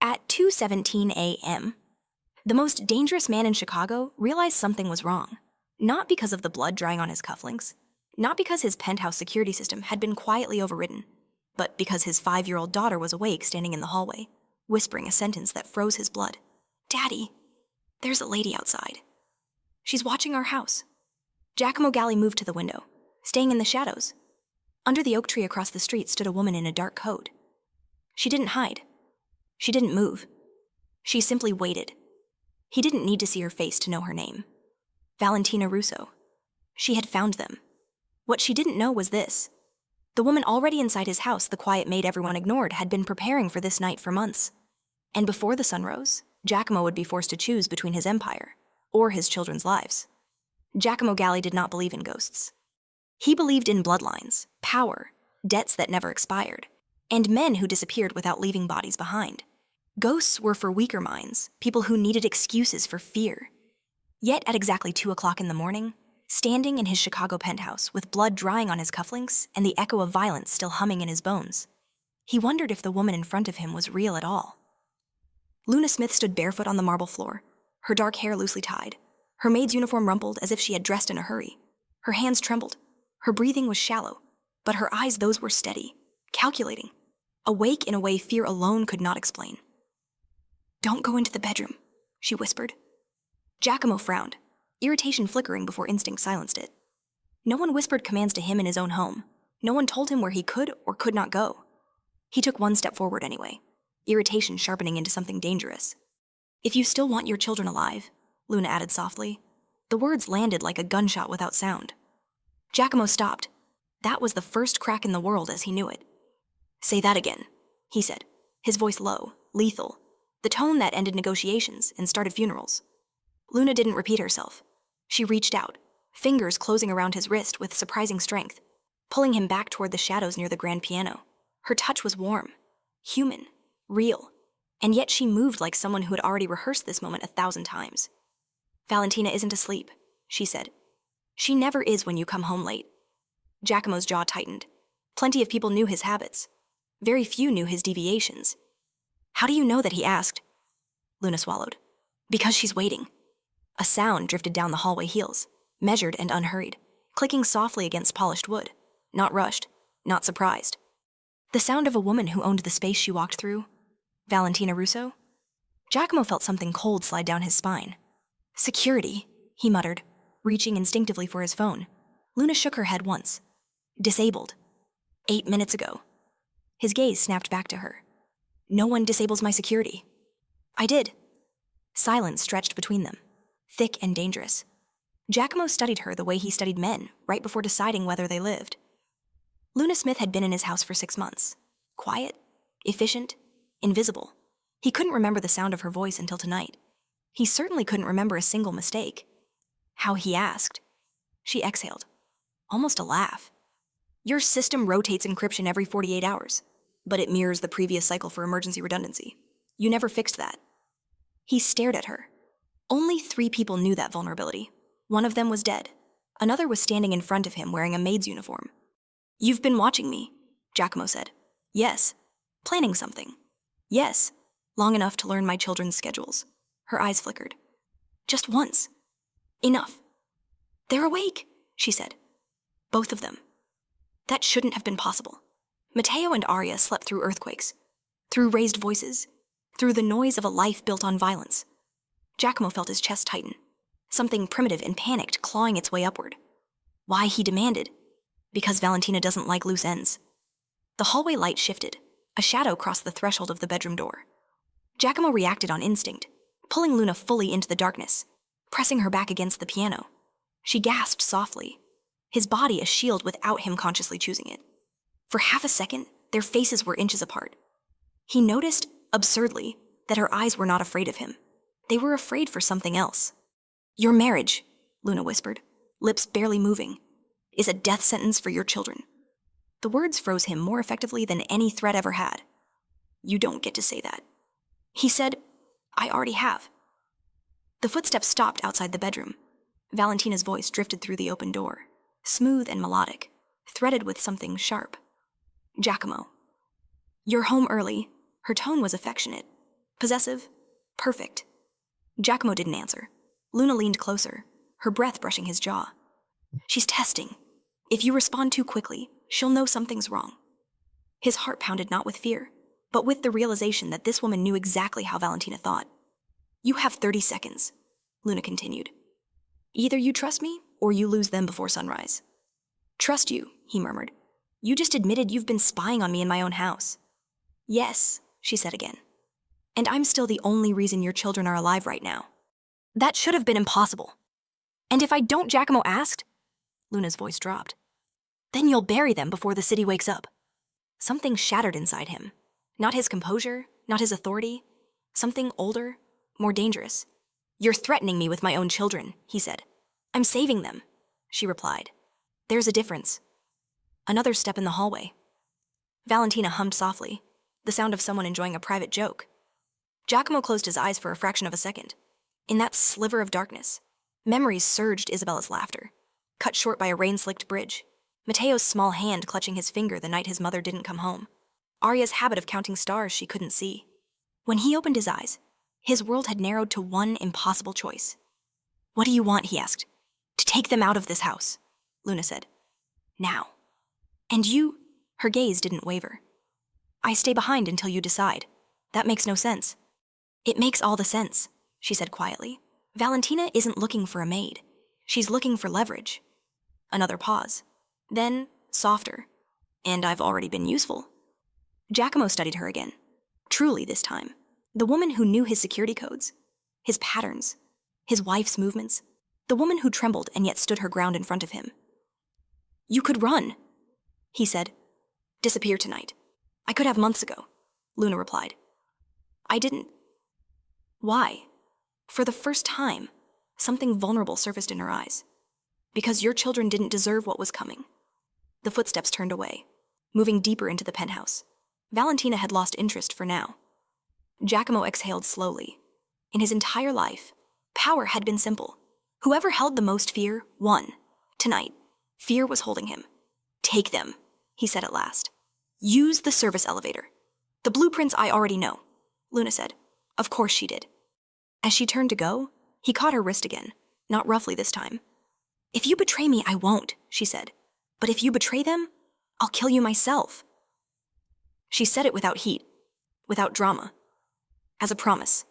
At 2:17 a.m., the most dangerous man in Chicago realized something was wrong. Not because of the blood drying on his cufflinks, not because his penthouse security system had been quietly overridden, but because his 5-year-old daughter was awake standing in the hallway, whispering a sentence that froze his blood. "Daddy, there's a lady outside. She's watching our house." Giacomo Galli moved to the window, staying in the shadows. Under the oak tree across the street stood a woman in a dark coat. She didn't hide. She didn't move. She simply waited. He didn't need to see her face to know her name. Valentina Russo. She had found them. What she didn't know was this. The woman already inside his house, the quiet maid everyone ignored, had been preparing for this night for months. And before the sun rose, Giacomo would be forced to choose between his empire or his children's lives. Giacomo Galli did not believe in ghosts. He believed in bloodlines, power, debts that never expired, and men who disappeared without leaving bodies behind. Ghosts were for weaker minds, people who needed excuses for fear. Yet at exactly 2 o'clock in the morning, standing in his Chicago penthouse with blood drying on his cufflinks and the echo of violence still humming in his bones, he wondered if the woman in front of him was real at all. Luna Smith stood barefoot on the marble floor, her dark hair loosely tied, her maid's uniform rumpled as if she had dressed in a hurry. Her hands trembled, her breathing was shallow, but her eyes, those were steady, calculating, awake in a way fear alone could not explain. "Don't go into the bedroom," she whispered. Giacomo frowned, irritation flickering before instinct silenced it. No one whispered commands to him in his own home. No one told him where he could or could not go. He took one step forward anyway, irritation sharpening into something dangerous. "If you still want your children alive," Luna added softly. The words landed like a gunshot without sound. Giacomo stopped. That was the first crack in the world as he knew it. "Say that again," he said, his voice low, lethal, the tone that ended negotiations and started funerals. Luna didn't repeat herself. She reached out, fingers closing around his wrist with surprising strength, pulling him back toward the shadows near the grand piano. Her touch was warm, human, real, and yet she moved like someone who had already rehearsed this moment 1,000 times. "Valentina isn't asleep," she said. "She never is when you come home late." Giacomo's jaw tightened. Plenty of people knew his habits. Very few knew his deviations. "How do you know that?" he asked. Luna swallowed. "Because she's waiting." A sound drifted down the hallway heels, measured and unhurried, clicking softly against polished wood, not rushed, not surprised. The sound of a woman who owned the space she walked through. Valentina Russo? Giacomo felt something cold slide down his spine. "Security," he muttered, reaching instinctively for his phone. Luna shook her head once. "Disabled. 8 minutes ago." His gaze snapped back to her. "No one disables my security." "I did." Silence stretched between them, thick and dangerous. Giacomo studied her the way he studied men right before deciding whether they lived. Luna Smith had been in his house for 6 months. Quiet, efficient, invisible. He couldn't remember the sound of her voice until tonight. He certainly couldn't remember a single mistake. How he asked. She exhaled. Almost a laugh. "Your system rotates encryption every 48 hours, but it mirrors the previous cycle for emergency redundancy. You never fixed that." He stared at her. Only 3 people knew that vulnerability. One of them was dead. Another was standing in front of him wearing a maid's uniform. "You've been watching me," Giacomo said. "Yes. Planning something." "Yes. Long enough to learn my children's schedules." Her eyes flickered. "Just once. Enough." "They're awake," she said. "Both of them." That shouldn't have been possible. Matteo and Arya slept through earthquakes, through raised voices, through the noise of a life built on violence. Giacomo felt his chest tighten, something primitive and panicked clawing its way upward. Why, he demanded. Because Valentina doesn't like loose ends. The hallway light shifted. A shadow crossed the threshold of the bedroom door. Giacomo reacted on instinct, pulling Luna fully into the darkness, pressing her back against the piano. She gasped softly, his body a shield without him consciously choosing it. For half a second, their faces were inches apart. He noticed, absurdly, that her eyes were not afraid of him. They were afraid for something else. "Your marriage," Luna whispered, lips barely moving, "is a death sentence for your children." The words froze him more effectively than any threat ever had. "You don't get to say that." He said, "I already have." The footsteps stopped outside the bedroom. Valentina's voice drifted through the open door, smooth and melodic, threaded with something sharp. "Giacomo." "You're home early." Her tone was affectionate, Possessive? Perfect. Giacomo didn't answer. Luna leaned closer, her breath brushing his jaw. She's testing. If you respond too quickly, she'll know something's wrong. His heart pounded not with fear, but with the realization that this woman knew exactly how Valentina thought. You have 30 seconds, Luna continued. Either you trust me, or you lose them before sunrise. Trust you, he murmured. You just admitted you've been spying on me in my own house. Yes, she said again. And I'm still the only reason your children are alive right now. That should have been impossible. And if I don't, Giacomo asked, Luna's voice dropped, then you'll bury them before the city wakes up. Something shattered inside him. Not his composure, not his authority. Something older, more dangerous. You're threatening me with my own children, he said. I'm saving them, she replied. There's a difference. Another step in the hallway. Valentina hummed softly, the sound of someone enjoying a private joke. Giacomo closed his eyes for a fraction of a second. In that sliver of darkness, memories surged Isabella's laughter, cut short by a rain-slicked bridge, Matteo's small hand clutching his finger the night his mother didn't come home, Arya's habit of counting stars she couldn't see. When he opened his eyes, his world had narrowed to one impossible choice. What do you want, he asked. To take them out of this house, Luna said. Now. And you? Her gaze didn't waver. I stay behind until you decide. That makes no sense. It makes all the sense, she said quietly. Valentina isn't looking for a maid. She's looking for leverage. Another pause. Then, softer. And I've already been useful. Giacomo studied her again. Truly this time. The woman who knew his security codes, his patterns, his wife's movements. The woman who trembled and yet stood her ground in front of him. You could run, he said. Disappear tonight. I could have months ago, Luna replied. I didn't. Why? For the first time, something vulnerable surfaced in her eyes. Because your children didn't deserve what was coming. The footsteps turned away, moving deeper into the penthouse. Valentina had lost interest for now. Giacomo exhaled slowly. In his entire life, power had been simple. Whoever held the most fear won. Tonight, fear was holding him. Take them, he said at last. Use the service elevator. The blueprints I already know, Luna said. Of course she did. As she turned to go, he caught her wrist again, not roughly this time. If you betray me, I won't, she said. But if you betray them, I'll kill you myself. She said it without heat, without drama, as a promise.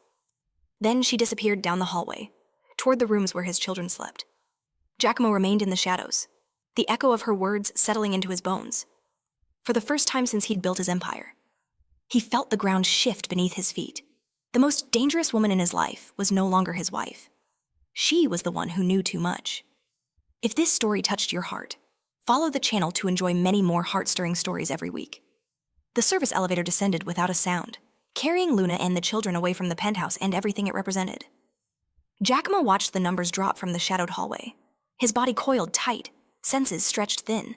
Then she disappeared down the hallway, toward the rooms where his children slept. Giacomo remained in the shadows, the echo of her words settling into his bones. For the first time since he'd built his empire, he felt the ground shift beneath his feet. The most dangerous woman in his life was no longer his wife. She was the one who knew too much. If this story touched your heart, follow the channel to enjoy many more heart-stirring stories every week. The service elevator descended without a sound, carrying Luna and the children away from the penthouse and everything it represented. Giacomo watched the numbers drop from the shadowed hallway. His body coiled tight, senses stretched thin.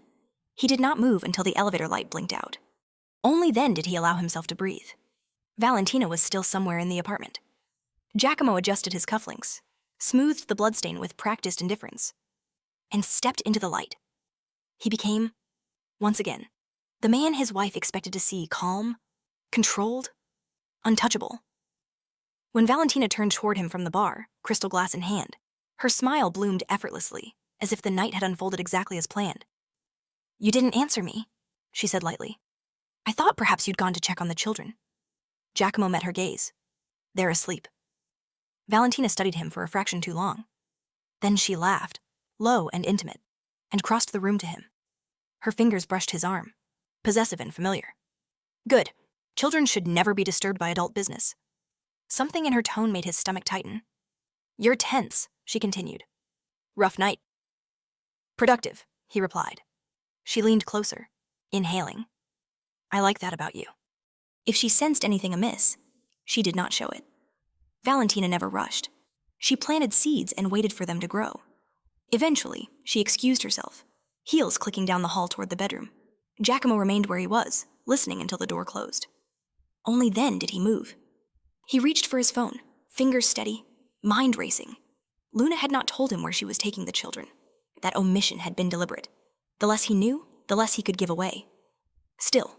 He did not move until the elevator light blinked out. Only then did he allow himself to breathe. Valentina was still somewhere in the apartment. Giacomo adjusted his cufflinks, smoothed the bloodstain with practiced indifference, and stepped into the light. He became, once again, the man his wife expected to see calm, controlled, untouchable. When Valentina turned toward him from the bar, crystal glass in hand, her smile bloomed effortlessly, as if the night had unfolded exactly as planned. You didn't answer me, she said lightly. I thought perhaps you'd gone to check on the children. Giacomo met her gaze. They're asleep. Valentina studied him for a fraction too long. Then she laughed, low and intimate, and crossed the room to him. Her fingers brushed his arm, possessive and familiar. Good. Children should never be disturbed by adult business. Something in her tone made his stomach tighten. You're tense, she continued. Rough night. Productive, he replied. She leaned closer, inhaling. I like that about you. If she sensed anything amiss, she did not show it. Valentina never rushed. She planted seeds and waited for them to grow. Eventually, she excused herself, heels clicking down the hall toward the bedroom. Giacomo remained where he was, listening until the door closed. Only then did he move. He reached for his phone, fingers steady, mind racing. Luna had not told him where she was taking the children. That omission had been deliberate. The less he knew, the less he could give away. Still,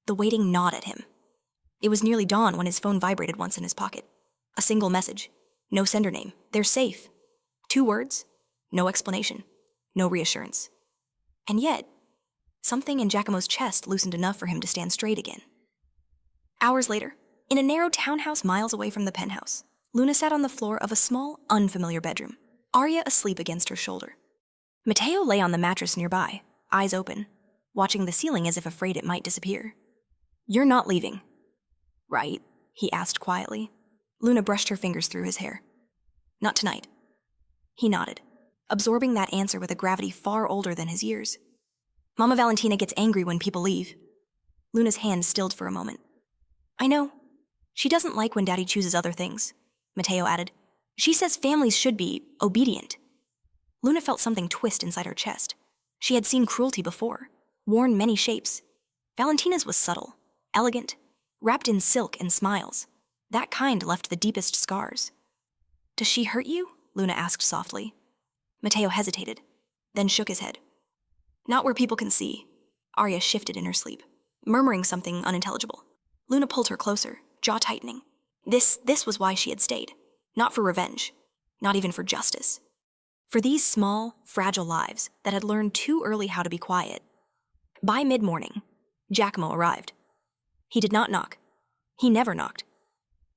the waiting gnawed at him. It was nearly dawn when his phone vibrated once in his pocket. A single message. No sender name. They're safe. 2 words. No explanation. No reassurance. And yet, something in Giacomo's chest loosened enough for him to stand straight again. Hours later, in a narrow townhouse miles away from the penthouse, Luna sat on the floor of a small, unfamiliar bedroom, Arya asleep against her shoulder. Matteo lay on the mattress nearby, eyes open, watching the ceiling as if afraid it might disappear. "You're not leaving, right?" he asked quietly. Luna brushed her fingers through his hair. "Not tonight." He nodded, absorbing that answer with a gravity far older than his years. "Mama Valentina gets angry when people leave." Luna's hand stilled for a moment. "I know. She doesn't like when Daddy chooses other things," Matteo added. "She says families should be obedient." Luna felt something twist inside her chest. She had seen cruelty before, worn many shapes. Valentina's was subtle, elegant, wrapped in silk and smiles. That kind left the deepest scars. "Does she hurt you?" Luna asked softly. Matteo hesitated, then shook his head. "Not where people can see." Arya shifted in her sleep, murmuring something unintelligible. Luna pulled her closer, jaw tightening. This was why she had stayed. Not for revenge. Not even for justice. For these small, fragile lives that had learned too early how to be quiet. By mid-morning, Giacomo arrived. He did not knock. He never knocked.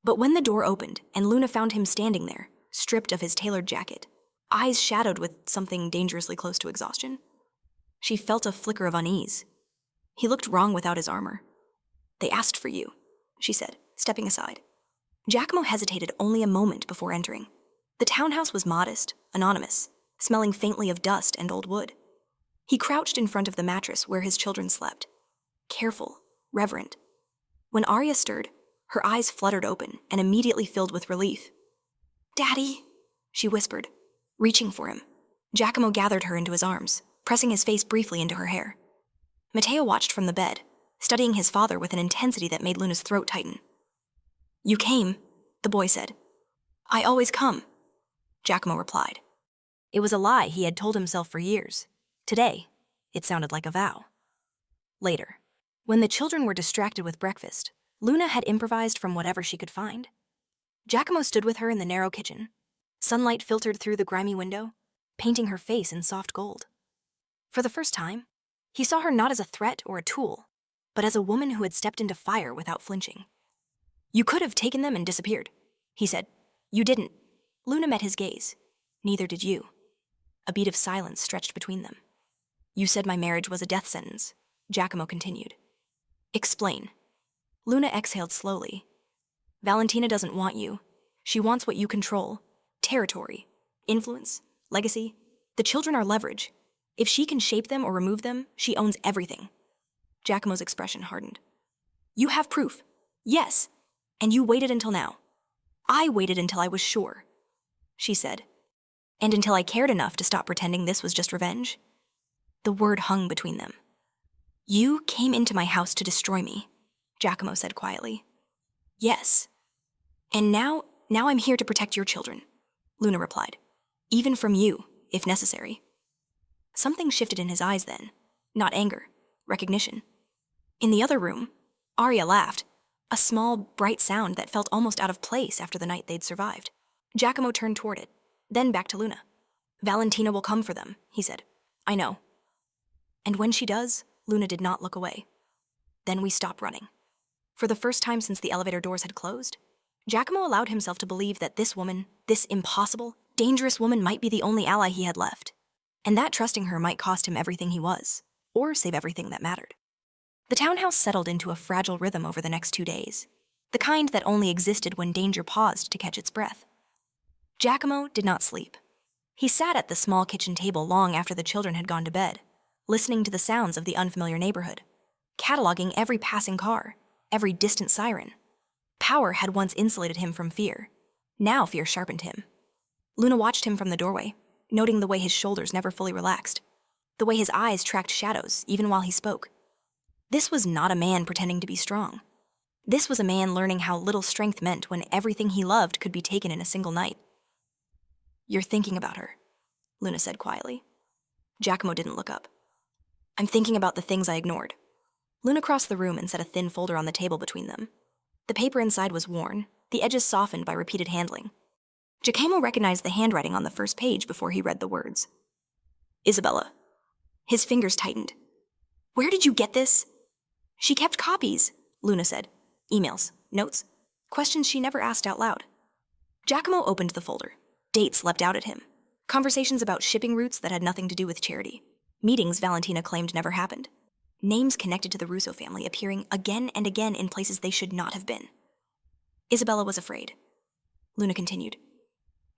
But when the door opened and Luna found him standing there, stripped of his tailored jacket, eyes shadowed with something dangerously close to exhaustion, she felt a flicker of unease. He looked wrong without his armor. "They asked for you," she said, stepping aside. Giacomo hesitated only a moment before entering. The townhouse was modest, anonymous, smelling faintly of dust and old wood. He crouched in front of the mattress where his children slept, careful, reverent. When Arya stirred, her eyes fluttered open and immediately filled with relief. "Daddy," she whispered, reaching for him. Giacomo gathered her into his arms, pressing his face briefly into her hair. Matteo watched from the bed, studying his father with an intensity that made Luna's throat tighten. "You came," the boy said. "I always come," Giacomo replied. It was a lie he had told himself for years. Today, it sounded like a vow. Later, when the children were distracted with breakfast, Luna had improvised from whatever she could find. Giacomo stood with her in the narrow kitchen. Sunlight filtered through the grimy window, painting her face in soft gold. For the first time, he saw her not as a threat or a tool, but as a woman who had stepped into fire without flinching. "You could have taken them and disappeared," he said. "You didn't." Luna met his gaze. "Neither did you." A beat of silence stretched between them. "You said my marriage was a death sentence," Giacomo continued. "Explain." Luna exhaled slowly. "Valentina doesn't want you. She wants what you control. Territory, influence, legacy. The children are leverage. If she can shape them or remove them, she owns everything." Giacomo's expression hardened. "You have proof." "Yes. And you waited until now." "I waited until I was sure," she said. "And until I cared enough to stop pretending this was just revenge." The word hung between them. "You came into my house to destroy me," Giacomo said quietly. "Yes. And now I'm here to protect your children," Luna replied. "Even from you, if necessary." Something shifted in his eyes then. Not anger, recognition. In the other room, Arya laughed, a small, bright sound that felt almost out of place after the night they'd survived. Giacomo turned toward it, then back to Luna. "Valentina will come for them," he said. "I know." And when she does, Luna did not look away. Then we stopped running. For the first time since the elevator doors had closed, Giacomo allowed himself to believe that this woman, this impossible, dangerous woman, might be the only ally he had left, and that trusting her might cost him everything he was, or save everything that mattered. The townhouse settled into a fragile rhythm over the next 2 days, the kind that only existed when danger paused to catch its breath. Giacomo did not sleep. He sat at the small kitchen table long after the children had gone to bed, listening to the sounds of the unfamiliar neighborhood, cataloging every passing car, every distant siren. Power had once insulated him from fear. Now fear sharpened him. Luna watched him from the doorway, noting the way his shoulders never fully relaxed, the way his eyes tracked shadows even while he spoke. This was not a man pretending to be strong. This was a man learning how little strength meant when everything he loved could be taken in a single night. "You're thinking about her," Luna said quietly. Giacomo didn't look up. "I'm thinking about the things I ignored." Luna crossed the room and set a thin folder on the table between them. The paper inside was worn, the edges softened by repeated handling. Giacomo recognized the handwriting on the first page before he read the words. Isabella. His fingers tightened. Where did you get this? She kept copies, Luna said. Emails, notes, questions she never asked out loud. Giacomo opened the folder. Dates leapt out at him. Conversations about shipping routes that had nothing to do with charity. Meetings Valentina claimed never happened. Names connected to the Russo family appearing again and again in places they should not have been. Isabella was afraid. Luna continued.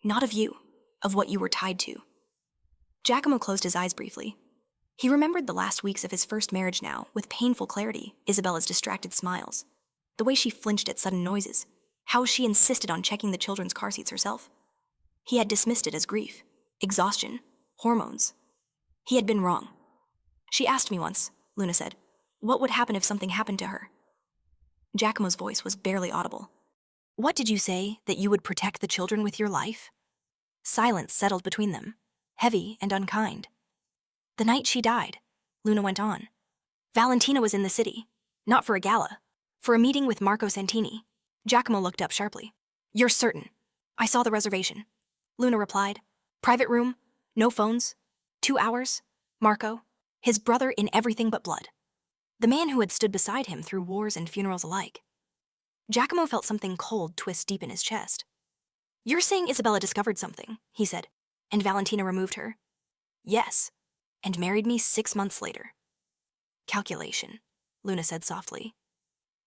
Not of you, of what you were tied to. Giacomo closed his eyes briefly. He remembered the last weeks of his first marriage now, with painful clarity, Isabella's distracted smiles. The way she flinched at sudden noises. How she insisted on checking the children's car seats herself. He had dismissed it as grief, exhaustion, hormones. He had been wrong. She asked me once, Luna said, what would happen if something happened to her? Giacomo's voice was barely audible. What did you say, that you would protect the children with your life? Silence settled between them, heavy and unkind. The night she died, Luna went on. Valentina was in the city, not for a gala, for a meeting with Marco Santini. Giacomo looked up sharply. You're certain? I saw the reservation. Luna replied. Private room, no phones, 2 hours, Marco, his brother in everything but blood. The man who had stood beside him through wars and funerals alike. Giacomo felt something cold twist deep in his chest. You're saying Isabella discovered something, he said, and Valentina removed her? Yes, and married me 6 months later. Calculation, Luna said softly.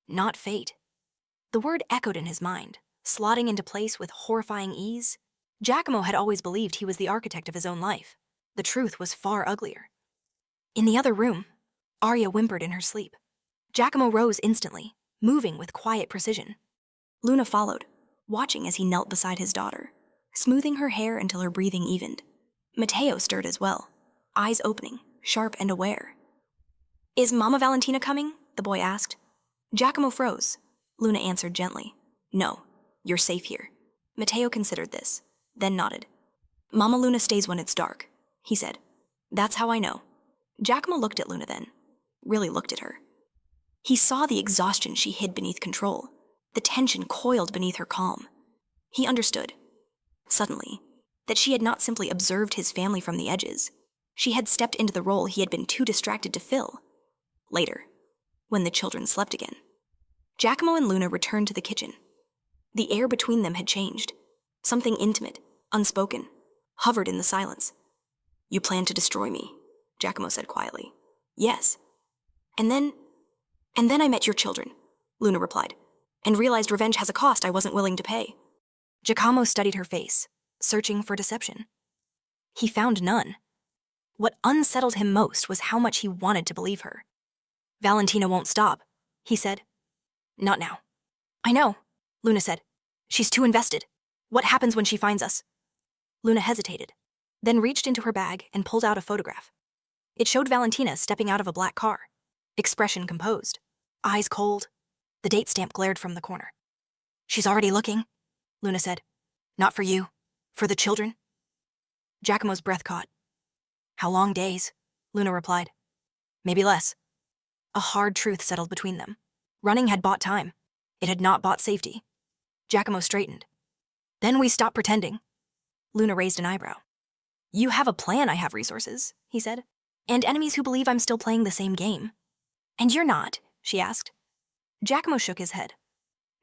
Not fate. The word echoed in his mind, slotting into place with horrifying ease. Giacomo had always believed he was the architect of his own life. The truth was far uglier. In the other room, Arya whimpered in her sleep. Giacomo rose instantly, moving with quiet precision. Luna followed, watching as he knelt beside his daughter, smoothing her hair until her breathing evened. Matteo stirred as well, eyes opening, sharp and aware. Is Mama Valentina coming? The boy asked. Giacomo froze. Luna answered gently. No, you're safe here. Matteo considered this, then nodded. Mama Luna stays when it's dark, he said. That's how I know. Giacomo looked at Luna then, really looked at her. He saw the exhaustion she hid beneath control, the tension coiled beneath her calm. He understood, suddenly, that she had not simply observed his family from the edges. She had stepped into the role he had been too distracted to fill. Later, when the children slept again, Giacomo and Luna returned to the kitchen. The air between them had changed. Something intimate, unspoken, hovered in the silence. You plan to destroy me, Giacomo said quietly. Yes. And then I met your children, Luna replied, and realized revenge has a cost I wasn't willing to pay. Giacomo studied her face, searching for deception. He found none. What unsettled him most was how much he wanted to believe her. Valentina won't stop, he said. Not now. I know, Luna said. She's too invested. What happens when she finds us? Luna hesitated, then reached into her bag and pulled out a photograph. It showed Valentina stepping out of a black car, expression composed, eyes cold. The date stamp glared from the corner. She's already looking, Luna said. Not for you, for the children. Giacomo's breath caught. How long days? Luna replied. Maybe less. A hard truth settled between them. Running had bought time. It had not bought safety. Giacomo straightened. Then we stopped pretending. Luna raised an eyebrow. You have a plan I have resources, he said, and enemies who believe I'm still playing the same game. And you're not, she asked. Giacomo shook his head.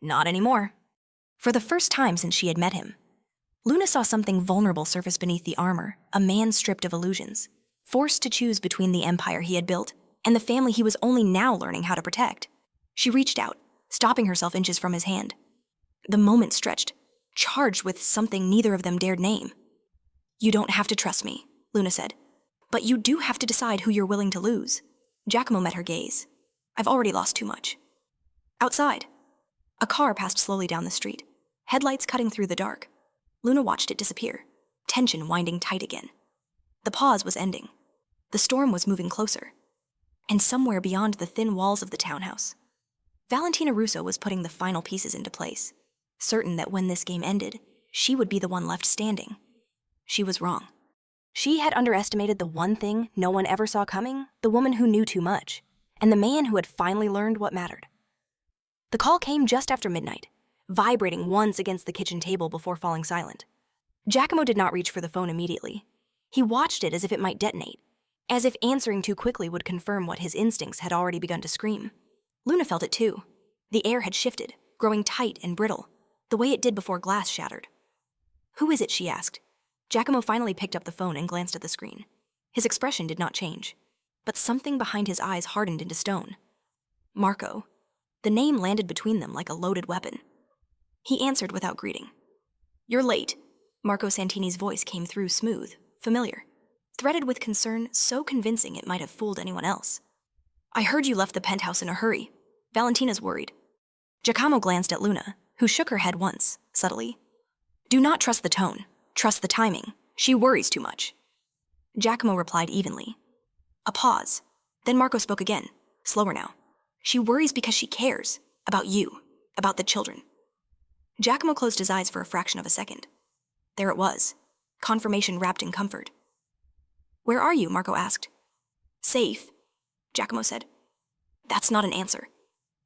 Not anymore. For the first time since she had met him, Luna saw something vulnerable surface beneath the armor, a man stripped of illusions, forced to choose between the empire he had built and the family he was only now learning how to protect. She reached out, stopping herself inches from his hand. The moment stretched, charged with something neither of them dared name. You don't have to trust me, Luna said, but you do have to decide who you're willing to lose. Giacomo met her gaze. I've already lost too much. Outside, a car passed slowly down the street, headlights cutting through the dark. Luna watched it disappear, tension winding tight again. The pause was ending. The storm was moving closer. And somewhere beyond the thin walls of the townhouse, Valentina Russo was putting the final pieces into place, certain that when this game ended, she would be the one left standing. She was wrong. She had underestimated the one thing no one ever saw coming, the woman who knew too much, and the man who had finally learned what mattered. The call came just after midnight, vibrating once against the kitchen table before falling silent. Giacomo did not reach for the phone immediately. He watched it as if it might detonate, as if answering too quickly would confirm what his instincts had already begun to scream. Luna felt it too. The air had shifted, growing tight and brittle, the way it did before glass shattered. "Who is it?" she asked. Giacomo finally picked up the phone and glanced at the screen. His expression did not change, but something behind his eyes hardened into stone. Marco. The name landed between them like a loaded weapon. He answered without greeting. "You're late." Marco Santini's voice came through smooth, familiar, threaded with concern so convincing it might have fooled anyone else. "I heard you left the penthouse in a hurry. Valentina's worried." Giacomo glanced at Luna, who shook her head once, subtly. "Do not trust the tone. Trust the timing. She worries too much." Giacomo replied evenly. A pause. Then Marco spoke again, slower now. "She worries because she cares. About you. About the children." Giacomo closed his eyes for a fraction of a second. There it was. Confirmation wrapped in comfort. "Where are you?" Marco asked. "Safe," Giacomo said. "That's not an answer.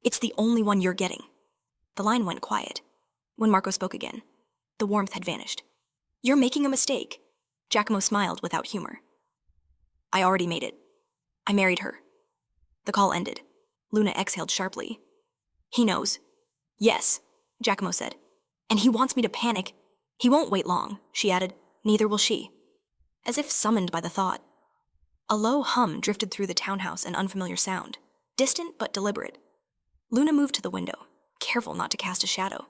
It's the only one you're getting." The line went quiet. When Marco spoke again, the warmth had vanished. "You're making a mistake." Giacomo smiled without humor. "I already made it. I married her." The call ended. Luna exhaled sharply. "He knows." "Yes," Giacomo said. "And he wants me to panic." "He won't wait long," she added. "Neither will she." As if summoned by the thought. A low hum drifted through the townhouse, an unfamiliar sound, distant but deliberate. Luna moved to the window, careful not to cast a shadow.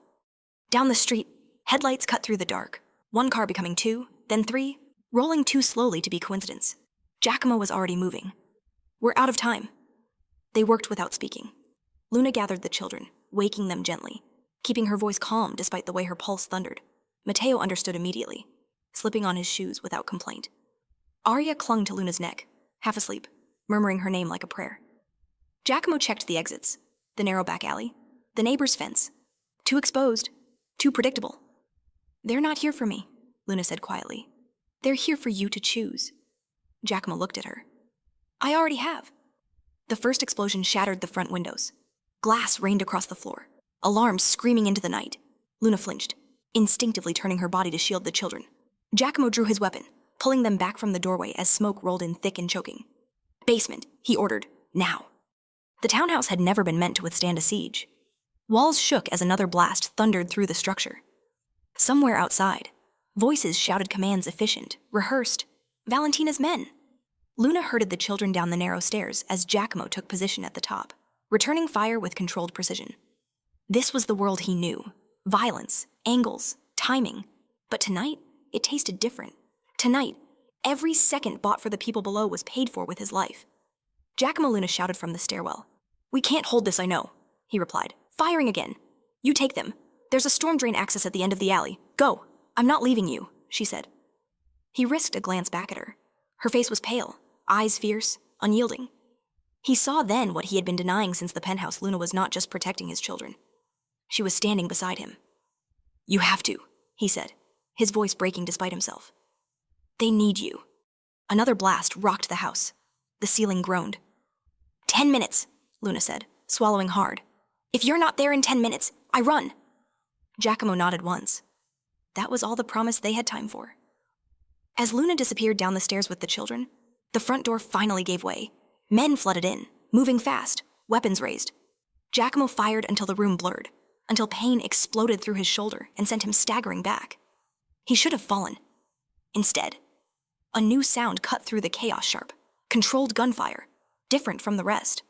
Down the street, headlights cut through the dark, one car becoming two, then three, rolling too slowly to be coincidence. Giacomo was already moving. "We're out of time." They worked without speaking. Luna gathered the children, waking them gently, keeping her voice calm despite the way her pulse thundered. Matteo understood immediately, slipping on his shoes without complaint. Arya clung to Luna's neck, half asleep, murmuring her name like a prayer. Giacomo checked the exits, the narrow back alley, the neighbor's fence. Too exposed, too predictable. "They're not here for me," Luna said quietly. "They're here for you to choose." Giacomo looked at her. "I already have." The first explosion shattered the front windows. Glass rained across the floor, alarms screaming into the night. Luna flinched, instinctively turning her body to shield the children. Giacomo drew his weapon, pulling them back from the doorway as smoke rolled in thick and choking. "Basement," he ordered, "now." The townhouse had never been meant to withstand a siege. Walls shook as another blast thundered through the structure. Somewhere outside, voices shouted commands efficient, rehearsed. Valentina's men. Luna herded the children down the narrow stairs as Giacomo took position at the top, returning fire with controlled precision. This was the world he knew. Violence, angles, timing. But tonight, it tasted different. Tonight, every second bought for the people below was paid for with his life. Giacomo Luna shouted from the stairwell. "We can't hold this, I know," he replied, firing again. "You take them. There's a storm drain access at the end of the alley. Go. I'm not leaving you," she said. He risked a glance back at her. Her face was pale, eyes fierce, unyielding. He saw then what he had been denying since the penthouse. Luna was not just protecting his children. She was standing beside him. "You have to," he said, his voice breaking despite himself. "They need you." Another blast rocked the house. The ceiling groaned. 10 minutes, Luna said, swallowing hard. "If you're not there in 10 minutes, I run." Giacomo nodded once. That was all the promise they had time for. As Luna disappeared down the stairs with the children, the front door finally gave way. Men flooded in, moving fast, weapons raised. Giacomo fired until the room blurred, until pain exploded through his shoulder and sent him staggering back. He should have fallen. Instead, a new sound cut through the chaos sharp, controlled gunfire, different from the rest.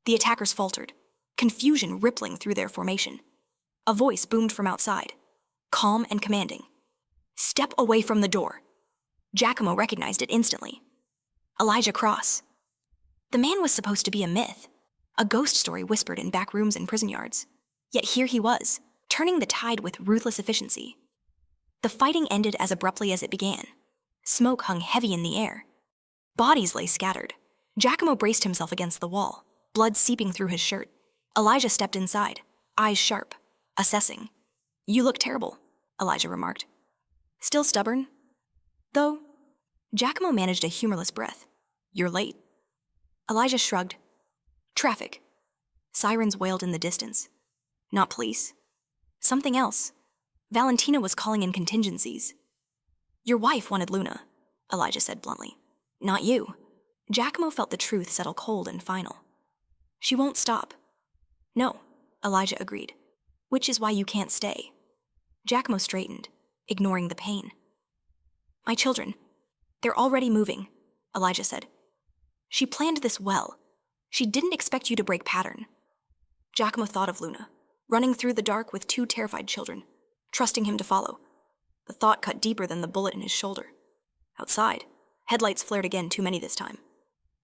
The attackers faltered, confusion rippling through their formation. A voice boomed from outside, calm and commanding. "Step away from the door." Giacomo recognized it instantly. Elijah Cross. The man was supposed to be a myth, a ghost story whispered in back rooms and prison yards. Yet here he was, turning the tide with ruthless efficiency. The fighting ended as abruptly as it began. Smoke hung heavy in the air. Bodies lay scattered. Giacomo braced himself against the wall, blood seeping through his shirt. Elijah stepped inside, eyes sharp, assessing. "You look terrible," Elijah remarked. "Still stubborn?" "Though?" Giacomo managed a humorless breath. "You're late." Elijah shrugged. "Traffic." Sirens wailed in the distance. Not police. Something else. Valentina was calling in contingencies. Your wife wanted Luna, Elijah said bluntly. Not you. Giacomo felt the truth settle cold and final. She won't stop. No, Elijah agreed. Which is why you can't stay. Giacomo straightened, ignoring the pain. My children. They're already moving, Elijah said. She planned this well. She didn't expect you to break pattern. Giacomo thought of Luna, running through the dark with 2 terrified children, trusting him to follow. The thought cut deeper than the bullet in his shoulder. Outside, headlights flared again, too many this time.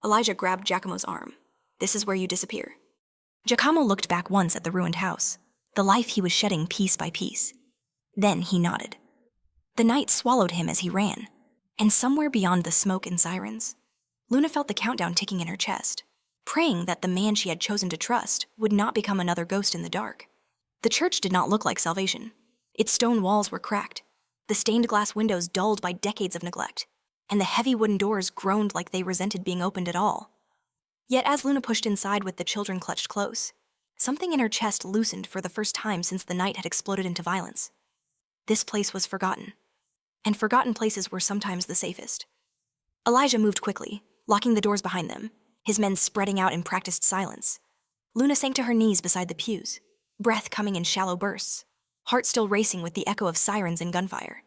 Elijah grabbed Giacomo's arm. This is where you disappear. Giacomo looked back once at the ruined house, the life he was shedding piece by piece. Then he nodded. The night swallowed him as he ran, and somewhere beyond the smoke and sirens, Luna felt the countdown ticking in her chest, praying that the man she had chosen to trust would not become another ghost in the dark. The church did not look like salvation. Its stone walls were cracked, the stained glass windows dulled by decades of neglect, and the heavy wooden doors groaned like they resented being opened at all. Yet as Luna pushed inside with the children clutched close, something in her chest loosened for the first time since the night had exploded into violence. This place was forgotten, and forgotten places were sometimes the safest. Elijah moved quickly, locking the doors behind them, his men spreading out in practiced silence. Luna sank to her knees beside the pews, breath coming in shallow bursts, heart still racing with the echo of sirens and gunfire.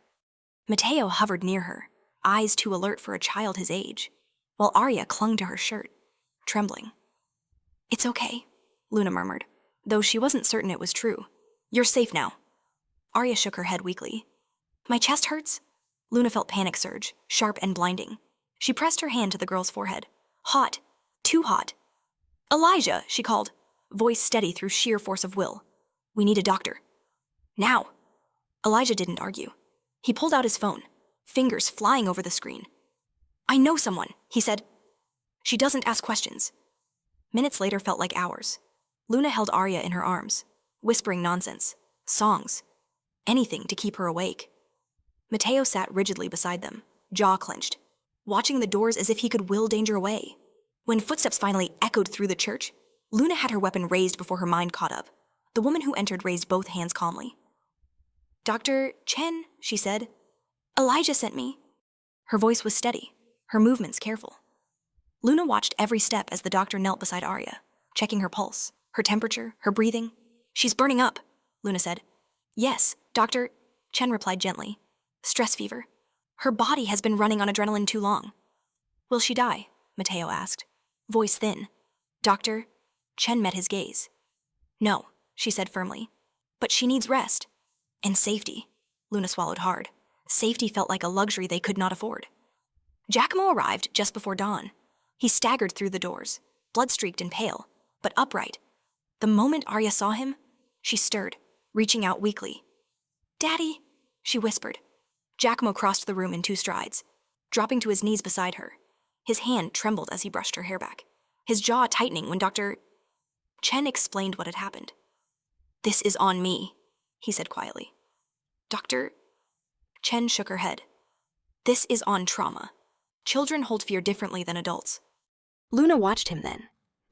Matteo hovered near her, eyes too alert for a child his age, while Arya clung to her shirt, trembling. It's okay, Luna murmured, though she wasn't certain it was true. You're safe now. Arya shook her head weakly. My chest hurts? Luna felt panic surge, sharp and blinding. She pressed her hand to the girl's forehead. Hot. Too hot. Elijah, she called, voice steady through sheer force of will. We need a doctor. Now. Elijah didn't argue. He pulled out his phone, fingers flying over the screen. I know someone, he said. She doesn't ask questions. Minutes later felt like hours. Luna held Arya in her arms, whispering nonsense, songs, anything to keep her awake. Matteo sat rigidly beside them, jaw clenched, watching the doors as if he could will danger away. When footsteps finally echoed through the church, Luna had her weapon raised before her mind caught up. The woman who entered raised both hands calmly. Dr. Chen, she said. Elijah sent me. Her voice was steady, her movements careful. Luna watched every step as the doctor knelt beside Arya, checking her pulse, her temperature, her breathing. She's burning up, Luna said. Yes, Dr. Chen replied gently. Stress fever. Her body has been running on adrenaline too long. Will she die? Matteo asked, voice thin. Doctor? Chen met his gaze. No, she said firmly. But she needs rest. And safety. Luna swallowed hard. Safety felt like a luxury they could not afford. Giacomo arrived just before dawn. He staggered through the doors, blood-streaked and pale, but upright. The moment Arya saw him, she stirred, reaching out weakly. Daddy, she whispered. Giacomo crossed the room in 2 strides, dropping to his knees beside her. His hand trembled as he brushed her hair back, his jaw tightening when Dr. Chen explained what had happened. This is on me, he said quietly. Dr. Chen shook her head. This is on trauma. Children hold fear differently than adults. Luna watched him then,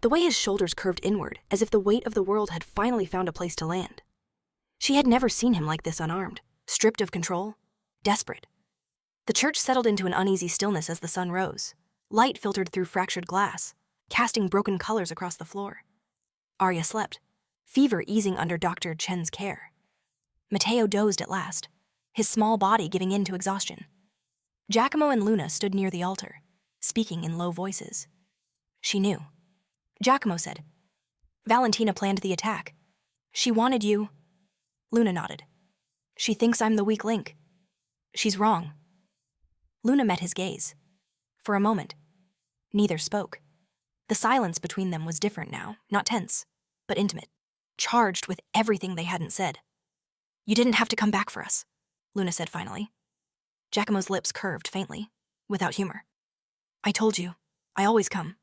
the way his shoulders curved inward as if the weight of the world had finally found a place to land. She had never seen him like this unarmed, stripped of control, desperate. The church settled into an uneasy stillness as the sun rose. Light filtered through fractured glass, casting broken colors across the floor. Arya slept, fever easing under Dr. Chen's care. Matteo dozed at last, his small body giving in to exhaustion. Giacomo and Luna stood near the altar, speaking in low voices. She knew. Giacomo said, Valentina planned the attack. She wanted you. Luna nodded. She thinks I'm the weak link. She's wrong. Luna met his gaze. For a moment, neither spoke. The silence between them was different now, not tense, but intimate, charged with everything they hadn't said. You didn't have to come back for us, Luna said finally. Giacomo's lips curved faintly, without humor. I told you, I always come.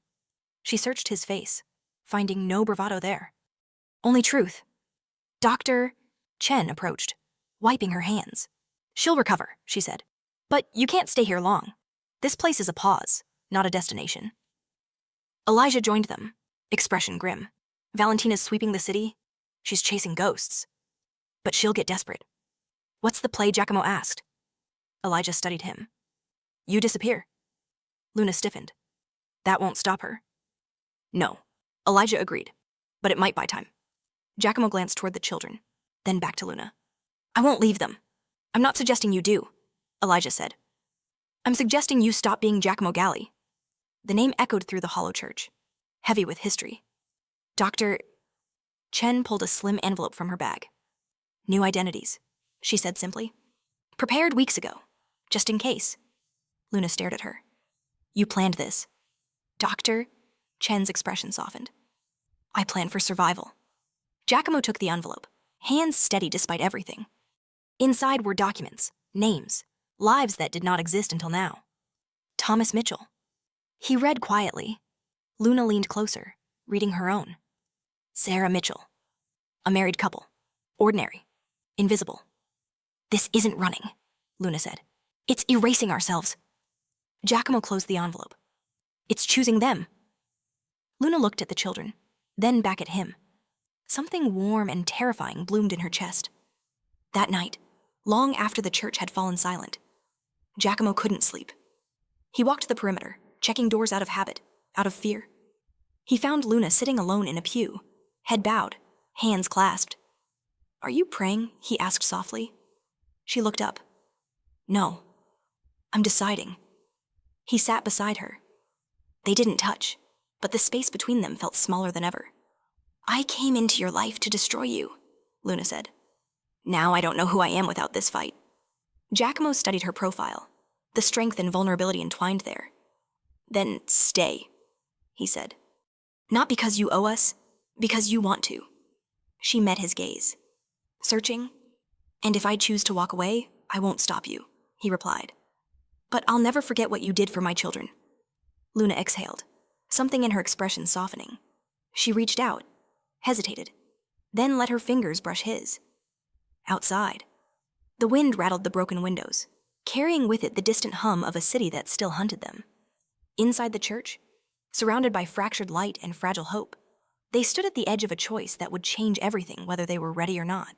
She searched his face, finding no bravado there. Only truth. Dr. Chen approached, wiping her hands. She'll recover, she said. But you can't stay here long. This place is a pause, not a destination. Elijah joined them, expression grim. Valentina's sweeping the city. She's chasing ghosts. But she'll get desperate. What's the play? Giacomo asked. Elijah studied him. You disappear. Luna stiffened. That won't stop her. No. Elijah agreed. But it might buy time. Giacomo glanced toward the children, then back to Luna. I won't leave them. I'm not suggesting you do, Elijah said. I'm suggesting you stop being Giacomo Galli. The name echoed through the hollow church, heavy with history. Dr. Chen pulled a slim envelope from her bag. New identities, she said simply. Prepared weeks ago, just in case. Luna stared at her. You planned this. Doctor? Chen's expression softened. I planned for survival. Giacomo took the envelope, hands steady despite everything. Inside were documents, names, lives that did not exist until now. Thomas Mitchell. He read quietly. Luna leaned closer, reading her own. Sarah Mitchell. A married couple. Ordinary. Invisible. This isn't running, Luna said. It's erasing ourselves. Giacomo closed the envelope. It's choosing them. Luna looked at the children, then back at him. Something warm and terrifying bloomed in her chest. That night, long after the church had fallen silent, Giacomo couldn't sleep. He walked the perimeter, checking doors out of habit, out of fear. He found Luna sitting alone in a pew, head bowed, hands clasped. Are you praying? He asked softly. She looked up. No. I'm deciding. He sat beside her. They didn't touch, but the space between them felt smaller than ever. I came into your life to destroy you, Luna said. Now I don't know who I am without this fight. Giacomo studied her profile, the strength and vulnerability entwined there. Then stay, he said. Not because you owe us, because you want to. She met his gaze. Searching. And if I choose to walk away, I won't stop you, he replied. But I'll never forget what you did for my children. Luna exhaled, something in her expression softening. She reached out, hesitated, then let her fingers brush his. Outside, the wind rattled the broken windows, carrying with it the distant hum of a city that still hunted them. Inside the church, surrounded by fractured light and fragile hope, they stood at the edge of a choice that would change everything whether they were ready or not.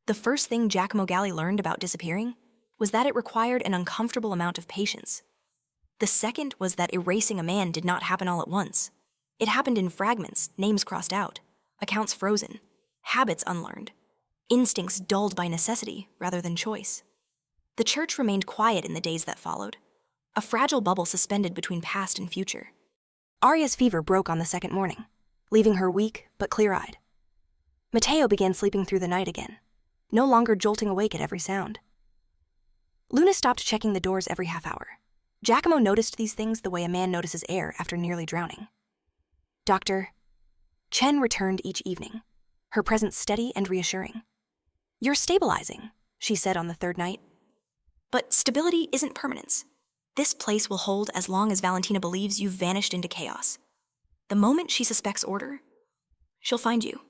The first thing Giacomo Galli learned about disappearing was that it required an uncomfortable amount of patience. The second was that erasing a man did not happen all at once. It happened in fragments, names crossed out, accounts frozen, habits unlearned, instincts dulled by necessity rather than choice. The church remained quiet in the days that followed, a fragile bubble suspended between past and future. Aria's fever broke on the second morning, leaving her weak but clear-eyed. Matteo began sleeping through the night again, no longer jolting awake at every sound. Luna stopped checking the doors every half hour. Giacomo noticed these things the way a man notices air after nearly drowning. Doctor, Chen returned each evening, her presence steady and reassuring. You're stabilizing, she said on the third night. But stability isn't permanence. This place will hold as long as Valentina believes you've vanished into chaos. The moment she suspects order, she'll find you.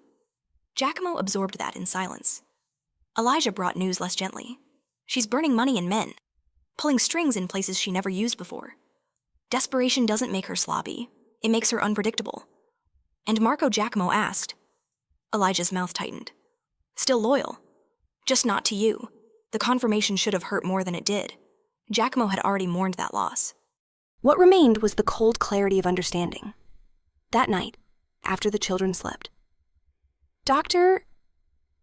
Giacomo absorbed that in silence. Elijah brought news less gently. She's burning money in men, pulling strings in places she never used before. Desperation doesn't make her sloppy. It makes her unpredictable. And Marco Giacomo asked. Elijah's mouth tightened. Still loyal. Just not to you. The confirmation should have hurt more than it did. Giacomo had already mourned that loss. What remained was the cold clarity of understanding. That night, after the children slept, Dr.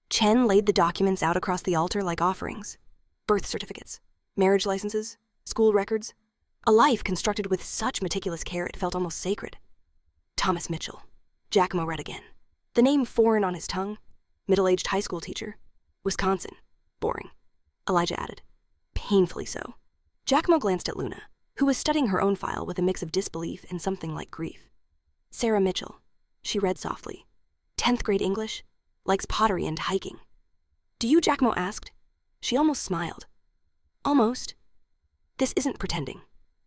Chen laid the documents out across the altar like offerings. Birth certificates, marriage licenses, school records. A life constructed with such meticulous care it felt almost sacred. Thomas Mitchell. Giacomo read again. The name foreign on his tongue. Middle-aged high school teacher. Wisconsin. Boring. Elijah added. Painfully so. Giacomo glanced at Luna, who was studying her own file with a mix of disbelief and something like grief. Sarah Mitchell. She read softly. 10th grade English. Likes pottery and hiking. Do you? Giacomo asked. She almost smiled. Almost. This isn't pretending,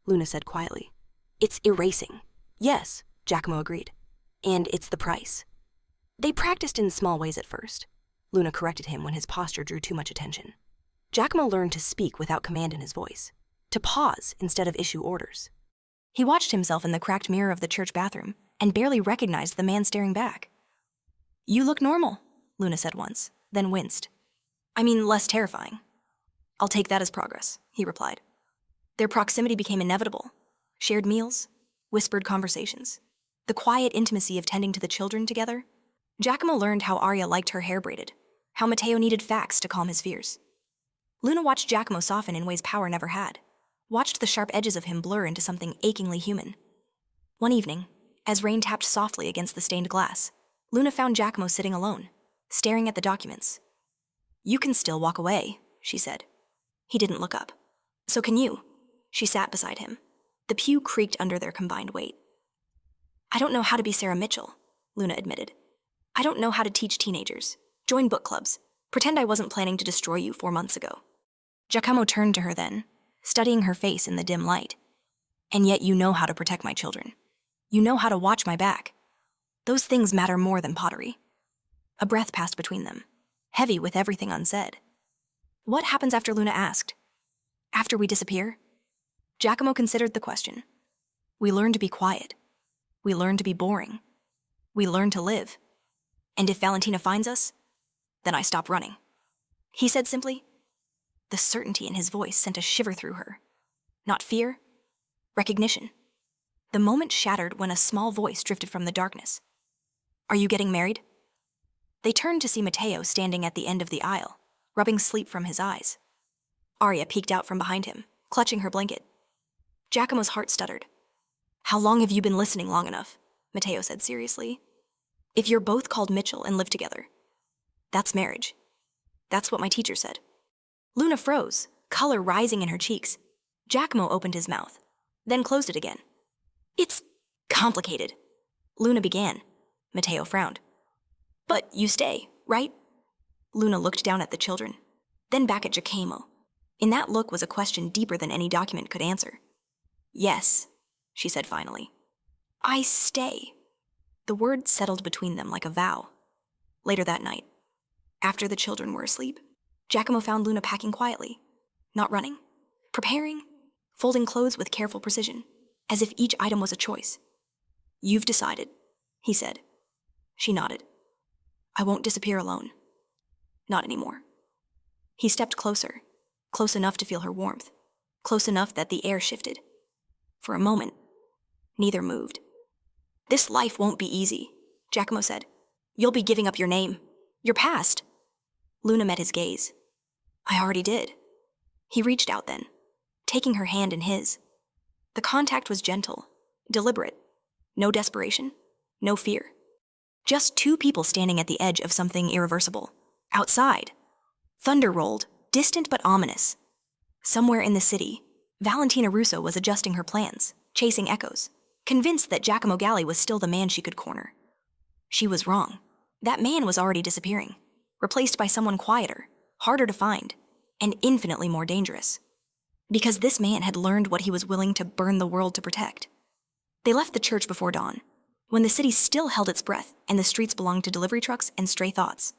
Luna said quietly. It's erasing. Yes, Giacomo agreed. And it's the price. They practiced in small ways at first. Luna corrected him when his posture drew too much attention. Giacomo learned to speak without command in his voice, to pause instead of issue orders. He watched himself in the cracked mirror of the church bathroom and barely recognized the man staring back. "You look normal," Luna said once, then winced. "I mean, less terrifying." "I'll take that as progress," he replied. Their proximity became inevitable. Shared meals, whispered conversations, the quiet intimacy of tending to the children together. Giacomo learned how Arya liked her hair braided, how Matteo needed facts to calm his fears. Luna watched Giacomo soften in ways power never had, watched the sharp edges of him blur into something achingly human. One evening, as rain tapped softly against the stained glass, Luna found Giacomo sitting alone, staring at the documents. "You can still walk away," she said. He didn't look up. "So can you." She sat beside him. The pew creaked under their combined weight. "I don't know how to be Sarah Mitchell," Luna admitted. "I don't know how to teach teenagers, join book clubs, pretend I wasn't planning to destroy you 4 months ago." Giacomo turned to her then, studying her face in the dim light. "And yet you know how to protect my children. You know how to watch my back. Those things matter more than pottery." A breath passed between them, heavy with everything unsaid. "What happens after?" Luna asked. "After we disappear?" Giacomo considered the question. "We learn to be quiet. We learn to be boring. We learn to live. And if Valentina finds us, then I stop running," he said simply. The certainty in his voice sent a shiver through her. Not fear, recognition. The moment shattered when a small voice drifted from the darkness. "Are you getting married?" They turned to see Matteo standing at the end of the aisle, rubbing sleep from his eyes. Arya peeked out from behind him, clutching her blanket. Giacomo's heart stuttered. "How long have you been listening long enough?" Matteo said seriously. "If you're both called Mitchell and live together, that's marriage. That's what my teacher said." Luna froze, color rising in her cheeks. Giacomo opened his mouth, then closed it again. "It's complicated," Luna began. Matteo frowned. "But you stay, right?" Luna looked down at the children, then back at Giacomo. In that look was a question deeper than any document could answer. "Yes," she said finally. "I stay." The word settled between them like a vow. Later that night, after the children were asleep, Giacomo found Luna packing quietly, not running, preparing, folding clothes with careful precision, as if each item was a choice. "You've decided," he said. She nodded. "I won't disappear alone. Not anymore." He stepped closer, close enough to feel her warmth, close enough that the air shifted. For a moment, neither moved. "This life won't be easy," Giacomo said. "You'll be giving up your name, your past." Luna met his gaze. "I already did." He reached out then, taking her hand in his. The contact was gentle, deliberate. No desperation, no fear. Just two people standing at the edge of something irreversible. Outside. Thunder rolled, distant but ominous. Somewhere in the city, Valentina Russo was adjusting her plans, chasing echoes, convinced that Giacomo Galli was still the man she could corner. She was wrong. That man was already disappearing, replaced by someone quieter, harder to find, and infinitely more dangerous. Because this man had learned what he was willing to burn the world to protect. They left the church before dawn, when the city still held its breath and the streets belonged to delivery trucks and stray thoughts.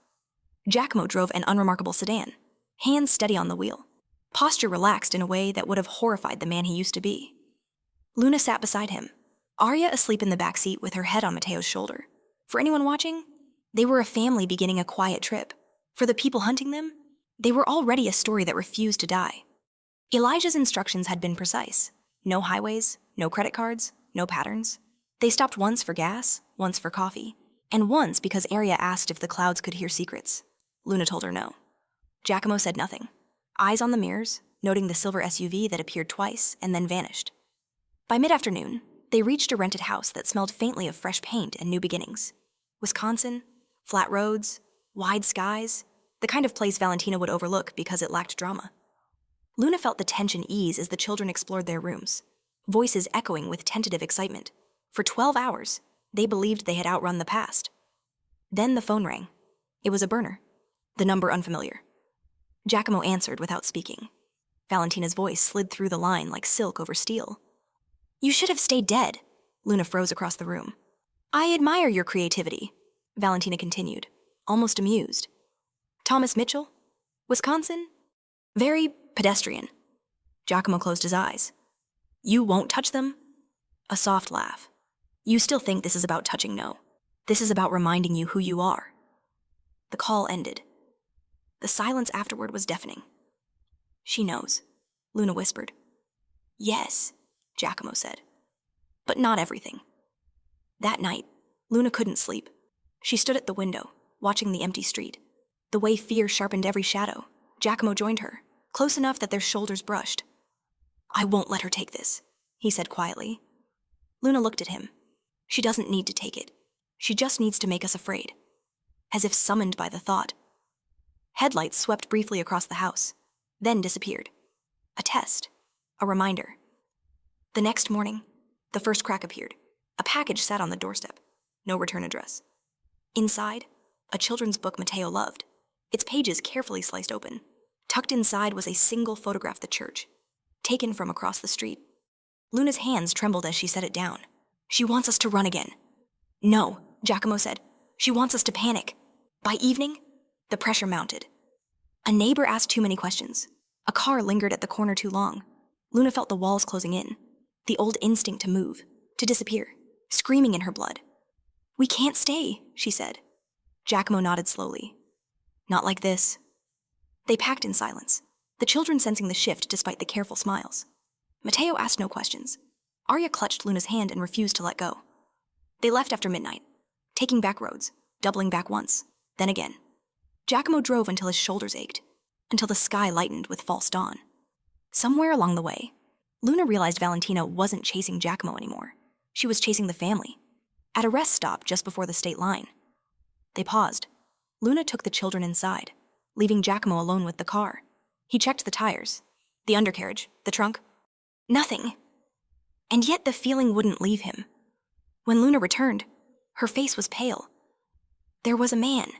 Giacomo drove an unremarkable sedan, hands steady on the wheel, posture relaxed in a way that would have horrified the man he used to be. Luna sat beside him, Arya asleep in the back seat with her head on Matteo's shoulder. For anyone watching, they were a family beginning a quiet trip. For the people hunting them, they were already a story that refused to die. Elijah's instructions had been precise. No highways, no credit cards, no patterns. They stopped once for gas, once for coffee, and once because Arya asked if the clouds could hear secrets. Luna told her no. Giacomo said nothing, eyes on the mirrors, noting the silver SUV that appeared twice and then vanished. By mid-afternoon, they reached a rented house that smelled faintly of fresh paint and new beginnings. Wisconsin, flat roads, wide skies, the kind of place Valentina would overlook because it lacked drama. Luna felt the tension ease as the children explored their rooms, voices echoing with tentative excitement. For 12 hours, they believed they had outrun the past. Then the phone rang. It was a burner, the number unfamiliar. Giacomo answered without speaking. Valentina's voice slid through the line like silk over steel. "You should have stayed dead," Luna froze across the room. "I admire your creativity," Valentina continued, almost amused. "Thomas Mitchell? Wisconsin? Very pedestrian." Giacomo closed his eyes. "You won't touch them?" A soft laugh. "You still think this is about touching? No. This is about reminding you who you are. The call ended. The silence afterward was deafening. "She knows," Luna whispered. "Yes," Giacomo said. "But not everything." That night, Luna couldn't sleep. She stood at the window, watching the empty street. The way fear sharpened every shadow, Giacomo joined her, close enough that their shoulders brushed. "I won't let her take this," he said quietly. Luna looked at him. "She doesn't need to take it. She just needs to make us afraid." As if summoned by the thought. Headlights swept briefly across the house, then disappeared. A test. A reminder. The next morning, the first crack appeared. A package sat on the doorstep. No return address. Inside, a children's book Matteo loved, its pages carefully sliced open. Tucked inside was a single photograph of the church, taken from across the street. Luna's hands trembled as she set it down. "She wants us to run again." "No," Giacomo said. "She wants us to panic." By evening, the pressure mounted. A neighbor asked too many questions. A car lingered at the corner too long. Luna felt the walls closing in, the old instinct to move, to disappear, screaming in her blood. "We can't stay," she said. Giacomo nodded slowly. "Not like this." They packed in silence, the children sensing the shift despite the careful smiles. Matteo asked no questions. Arya clutched Luna's hand and refused to let go. They left after midnight, taking back roads, doubling back once, then again. Giacomo drove until his shoulders ached, until the sky lightened with false dawn. Somewhere along the way, Luna realized Valentina wasn't chasing Giacomo anymore. She was chasing the family. At a rest stop just before the state line. They paused. Luna took the children inside, leaving Giacomo alone with the car. He checked the tires, the undercarriage, the trunk. Nothing. And yet the feeling wouldn't leave him. When Luna returned, her face was pale. "There was a man,"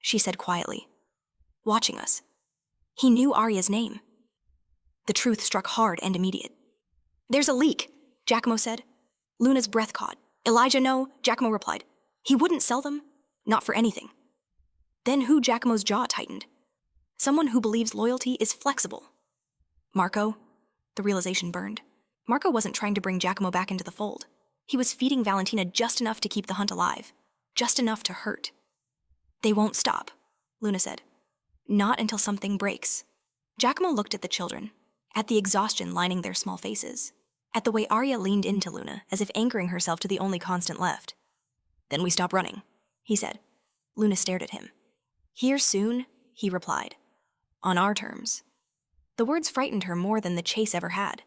she said quietly, "watching us. He knew Arya's name." The truth struck hard and immediate. "There's a leak," Giacomo said. Luna's breath caught. "Elijah, no," Giacomo replied. "He wouldn't sell them, not for anything." Then Giacomo's jaw tightened. Someone who believes loyalty is flexible. Marco? The realization burned. Marco wasn't trying to bring Giacomo back into the fold. He was feeding Valentina just enough to keep the hunt alive, just enough to hurt. "They won't stop," Luna said. "Not until something breaks." Giacomo looked at the children, at the exhaustion lining their small faces, at the way Arya leaned into Luna as if anchoring herself to the only constant left. "Then we stop running," he said. Luna stared at him. "Here soon," he replied. "On our terms." The words frightened her more than the chase ever had.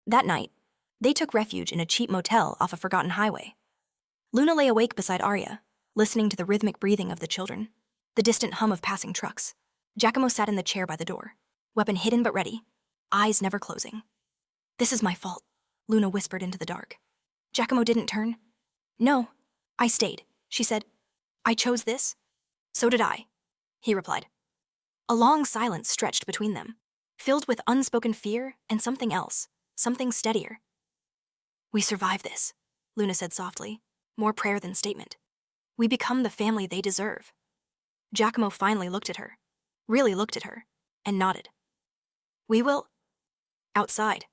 That night, they took refuge in a cheap motel off a forgotten highway. Luna lay awake beside Arya, listening to the rhythmic breathing of the children, the distant hum of passing trucks. Giacomo sat in the chair by the door, weapon hidden but ready, eyes never closing. "This is my fault," Luna whispered into the dark. Giacomo didn't turn. "No, I stayed," she said. "I chose this." "So did I," he replied. A long silence stretched between them, filled with unspoken fear and something else, something steadier. "We survive this," Luna said softly, more prayer than statement. "We become the family they deserve." Giacomo finally looked at her, really looked at her, and nodded. "We will." Outside,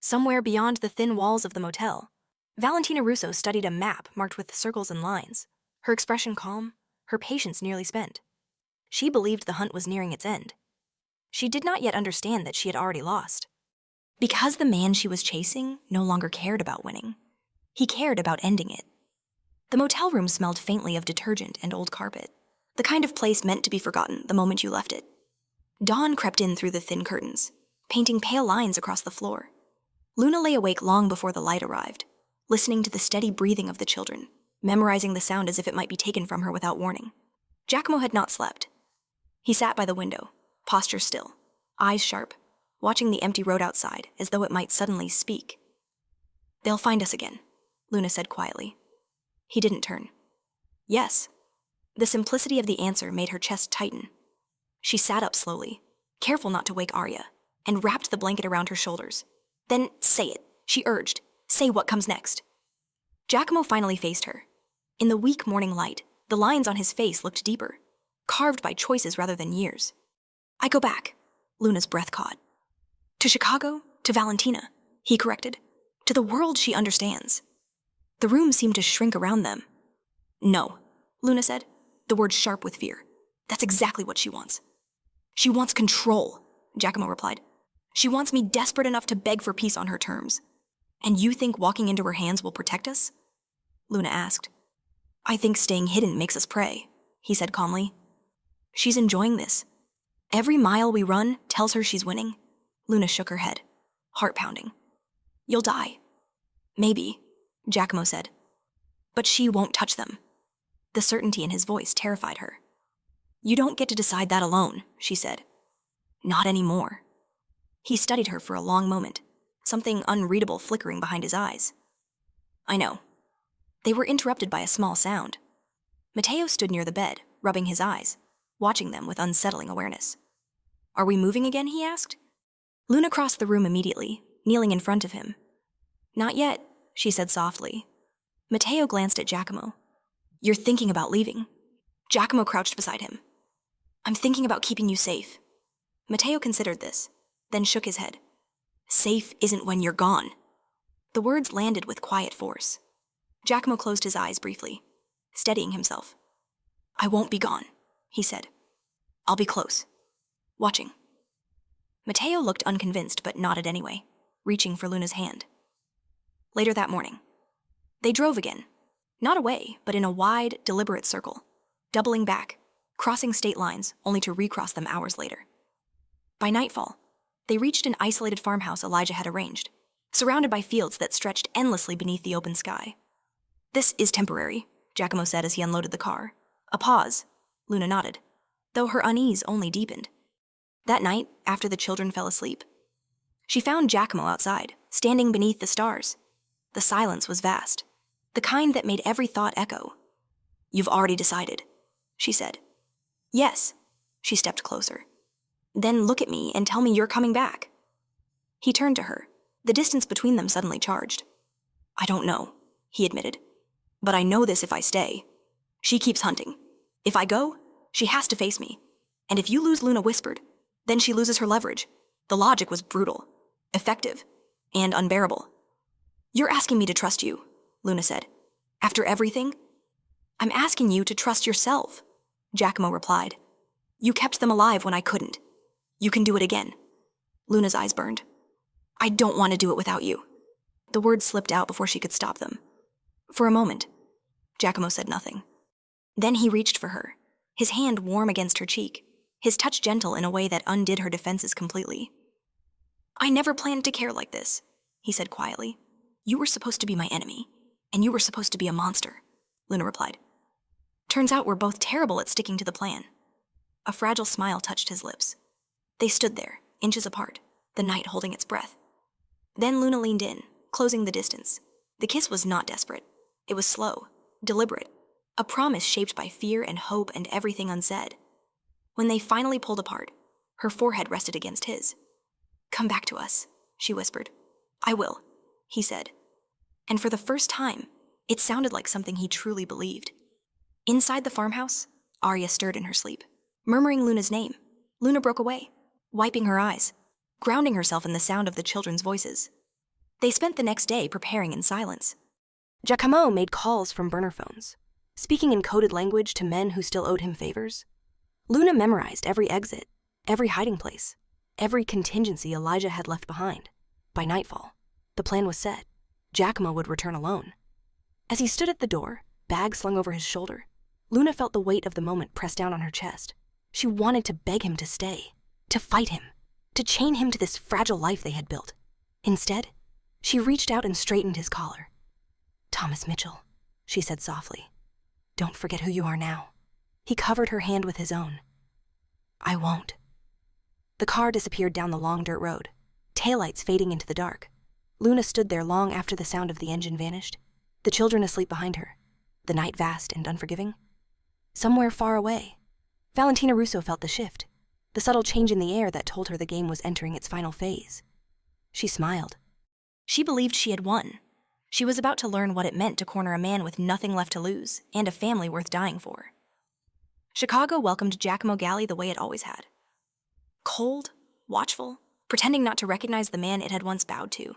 somewhere beyond the thin walls of the motel, Valentina Russo studied a map marked with circles and lines, her expression calm, her patience nearly spent. She believed the hunt was nearing its end. She did not yet understand that she had already lost. Because the man she was chasing no longer cared about winning. He cared about ending it. The motel room smelled faintly of detergent and old carpet, the kind of place meant to be forgotten the moment you left it. Dawn crept in through the thin curtains, painting pale lines across the floor. Luna lay awake long before the light arrived, listening to the steady breathing of the children, memorizing the sound as if it might be taken from her without warning. Giacomo had not slept. He sat by the window, posture still, eyes sharp, watching the empty road outside as though it might suddenly speak. "They'll find us again," Luna said quietly. He didn't turn. "Yes." The simplicity of the answer made her chest tighten. She sat up slowly, careful not to wake Arya, and wrapped the blanket around her shoulders. "Then say it," she urged. "Say what comes next." Giacomo finally faced her. In the weak morning light, the lines on his face looked deeper, carved by choices rather than years. "I go back," Luna's breath caught. "To Chicago, to Valentina," he corrected. "To the world she understands." The room seemed to shrink around them. "No," Luna said, the words sharp with fear. That's exactly what she wants. She wants control, Giacomo replied. She wants me desperate enough to beg for peace on her terms. And you think walking into her hands will protect us? Luna asked. I think staying hidden makes us prey, he said calmly. She's enjoying this. Every mile we run tells her she's winning. Luna shook her head, heart pounding. You'll die. Maybe, Giacomo said. But she won't touch them. The certainty in his voice terrified her. You don't get to decide that alone, she said. Not anymore. He studied her for a long moment, something unreadable flickering behind his eyes. I know. They were interrupted by a small sound. Matteo stood near the bed, rubbing his eyes, watching them with unsettling awareness. Are we moving again, he asked. Luna crossed the room immediately, kneeling in front of him. Not yet, she said softly. Matteo glanced at Giacomo. You're thinking about leaving. Giacomo crouched beside him. I'm thinking about keeping you safe. Matteo considered this, then shook his head. Safe isn't when you're gone. The words landed with quiet force. Giacomo closed his eyes briefly, steadying himself. I won't be gone, he said. I'll be close, watching. Matteo looked unconvinced but nodded anyway, reaching for Luna's hand. Later that morning, they drove again, not away, but in a wide, deliberate circle, doubling back, crossing state lines only to recross them hours later. By nightfall, they reached an isolated farmhouse Elijah had arranged, surrounded by fields that stretched endlessly beneath the open sky. This is temporary, Giacomo said as he unloaded the car. A pause. Luna nodded, though her unease only deepened. That night, after the children fell asleep, she found Giacomo outside, standing beneath the stars. The silence was vast, the kind that made every thought echo. You've already decided, she said. Yes, she stepped closer. Then look at me and tell me you're coming back. He turned to her, the distance between them suddenly charged. I don't know, he admitted, but I know this if I stay. She keeps hunting. If I go, she has to face me. And if you lose, Luna whispered, then she loses her leverage. The logic was brutal, effective, and unbearable. You're asking me to trust you, Luna said. After everything? I'm asking you to trust yourself, Giacomo replied. You kept them alive when I couldn't. You can do it again. Luna's eyes burned. I don't want to do it without you. The words slipped out before she could stop them. For a moment, Giacomo said nothing. Then he reached for her, his hand warm against her cheek, his touch gentle in a way that undid her defenses completely. I never planned to care like this, he said quietly. You were supposed to be my enemy, and you were supposed to be a monster, Luna replied. Turns out we're both terrible at sticking to the plan. A fragile smile touched his lips. They stood there, inches apart, the night holding its breath. Then Luna leaned in, closing the distance. The kiss was not desperate. It was slow, deliberate, a promise shaped by fear and hope and everything unsaid. When they finally pulled apart, her forehead rested against his. Come back to us, she whispered. I will, he said. And for the first time, it sounded like something he truly believed. Inside the farmhouse, Arya stirred in her sleep, murmuring Luna's name. Luna broke away, wiping her eyes, grounding herself in the sound of the children's voices. They spent the next day preparing in silence. Giacomo made calls from burner phones, speaking in coded language to men who still owed him favors. Luna memorized every exit, every hiding place, every contingency Elijah had left behind. By nightfall, the plan was set. Giacomo would return alone. As he stood at the door, bag slung over his shoulder, Luna felt the weight of the moment press down on her chest. She wanted to beg him to stay, to fight him, to chain him to this fragile life they had built. Instead, she reached out and straightened his collar. Thomas Mitchell, she said softly. Don't forget who you are now. He covered her hand with his own. I won't. The car disappeared down the long dirt road, taillights fading into the dark. Luna stood there long after the sound of the engine vanished, the children asleep behind her, the night vast and unforgiving. Somewhere far away, Valentina Russo felt the shift, the subtle change in the air that told her the game was entering its final phase. She smiled. She believed she had won. She was about to learn what it meant to corner a man with nothing left to lose and a family worth dying for. Chicago welcomed Giacomo Galli the way it always had. Cold, watchful, pretending not to recognize the man it had once bowed to.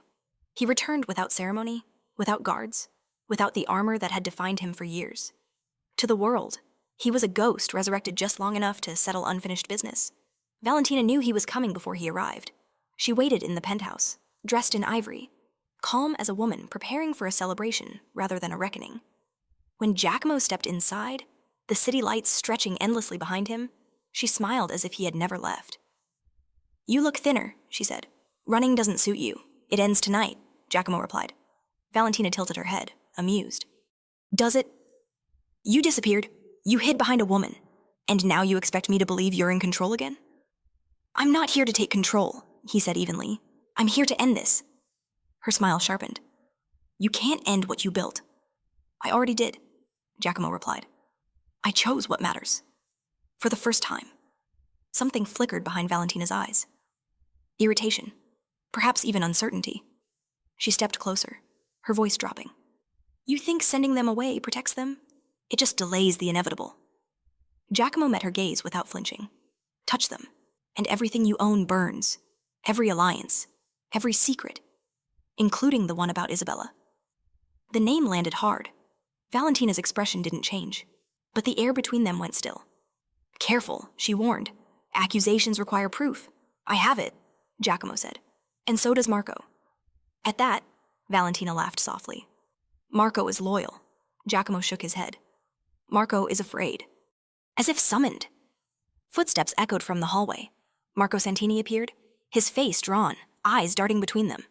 He returned without ceremony, without guards, without the armor that had defined him for years. To the world, He was a ghost resurrected just long enough to settle unfinished business. Valentina knew he was coming before he arrived. She waited in the penthouse, dressed in ivory, calm as a woman preparing for a celebration rather than a reckoning. When Giacomo stepped inside, the city lights stretching endlessly behind him, she smiled as if he had never left. "You look thinner," she said. "Running doesn't suit you. It ends tonight," Giacomo replied. Valentina tilted her head, amused. "Does it? You disappeared. You hid behind a woman. And now you expect me to believe you're in control again?" "I'm not here to take control," he said evenly. "I'm here to end this." Her smile sharpened. "You can't end what you built." "I already did," Giacomo replied. "I chose what matters." For the first time, something flickered behind Valentina's eyes. Irritation, perhaps even uncertainty. She stepped closer, her voice dropping. "You think sending them away protects them? It just delays the inevitable." Giacomo met her gaze without flinching. "Touch them, and everything you own burns. Every alliance, every secret, including the one about Isabella." The name landed hard. Valentina's expression didn't change, but the air between them went still. "Careful," she warned. "Accusations require proof." "I have it," Giacomo said. "And so does Marco." At that, Valentina laughed softly. "Marco is loyal." Giacomo shook his head. "Marco is afraid." As if summoned. Footsteps echoed from the hallway. Marco Santini appeared, his face drawn, eyes darting between them.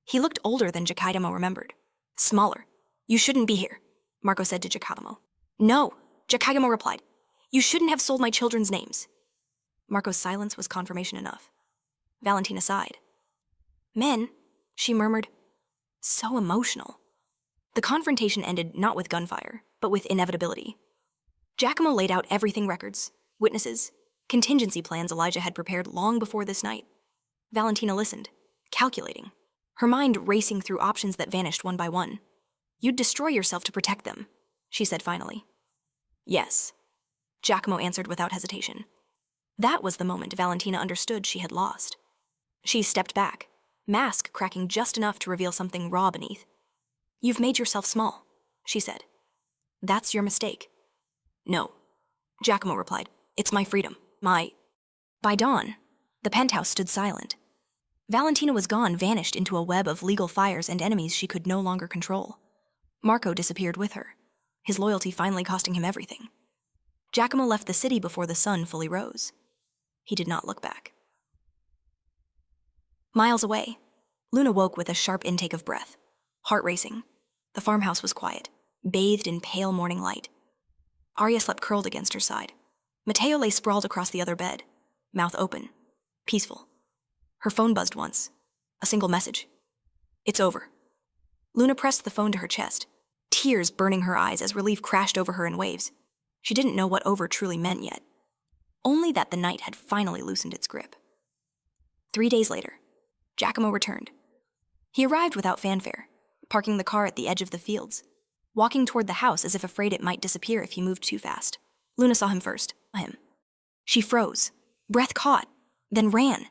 He looked older than Giacomo remembered. "Smaller. You shouldn't be here," Marco said to Giacomo. "No," Giacomo replied. "You shouldn't have sold my children's names." Marco's silence was confirmation enough. Valentina sighed. "Men," she murmured. "So emotional." The confrontation ended not with gunfire, but with inevitability. Giacomo laid out everything: records, witnesses, contingency plans Elijah had prepared long before this night. Valentina listened, calculating, her mind racing through options that vanished one by one. "You'd destroy yourself to protect them," she said finally. "Yes," Giacomo answered without hesitation. That was the moment Valentina understood she had lost. She stepped back, mask cracking just enough to reveal something raw beneath. "You've made yourself small," she said. "That's your mistake." "No," Giacomo replied. "It's my freedom, my—" By dawn, the penthouse stood silent. Valentina was gone, vanished into a web of legal fires and enemies she could no longer control. Marco disappeared with her, his loyalty finally costing him everything. Giacomo left the city before the sun fully rose. He did not look back. Miles away, Luna woke with a sharp intake of breath, heart racing. The farmhouse was quiet, bathed in pale morning light. Arya slept curled against her side. Matteo lay sprawled across the other bed, mouth open, peaceful. Her phone buzzed once. A single message. "It's over." Luna pressed the phone to her chest, tears burning her eyes as relief crashed over her in waves. She didn't know what over truly meant yet. Only that the night had finally loosened its grip. 3 days later, Giacomo returned. He arrived without fanfare, parking the car at the edge of the fields, walking toward the house as if afraid it might disappear if he moved too fast. Luna saw him first. She froze, breath caught, then ran.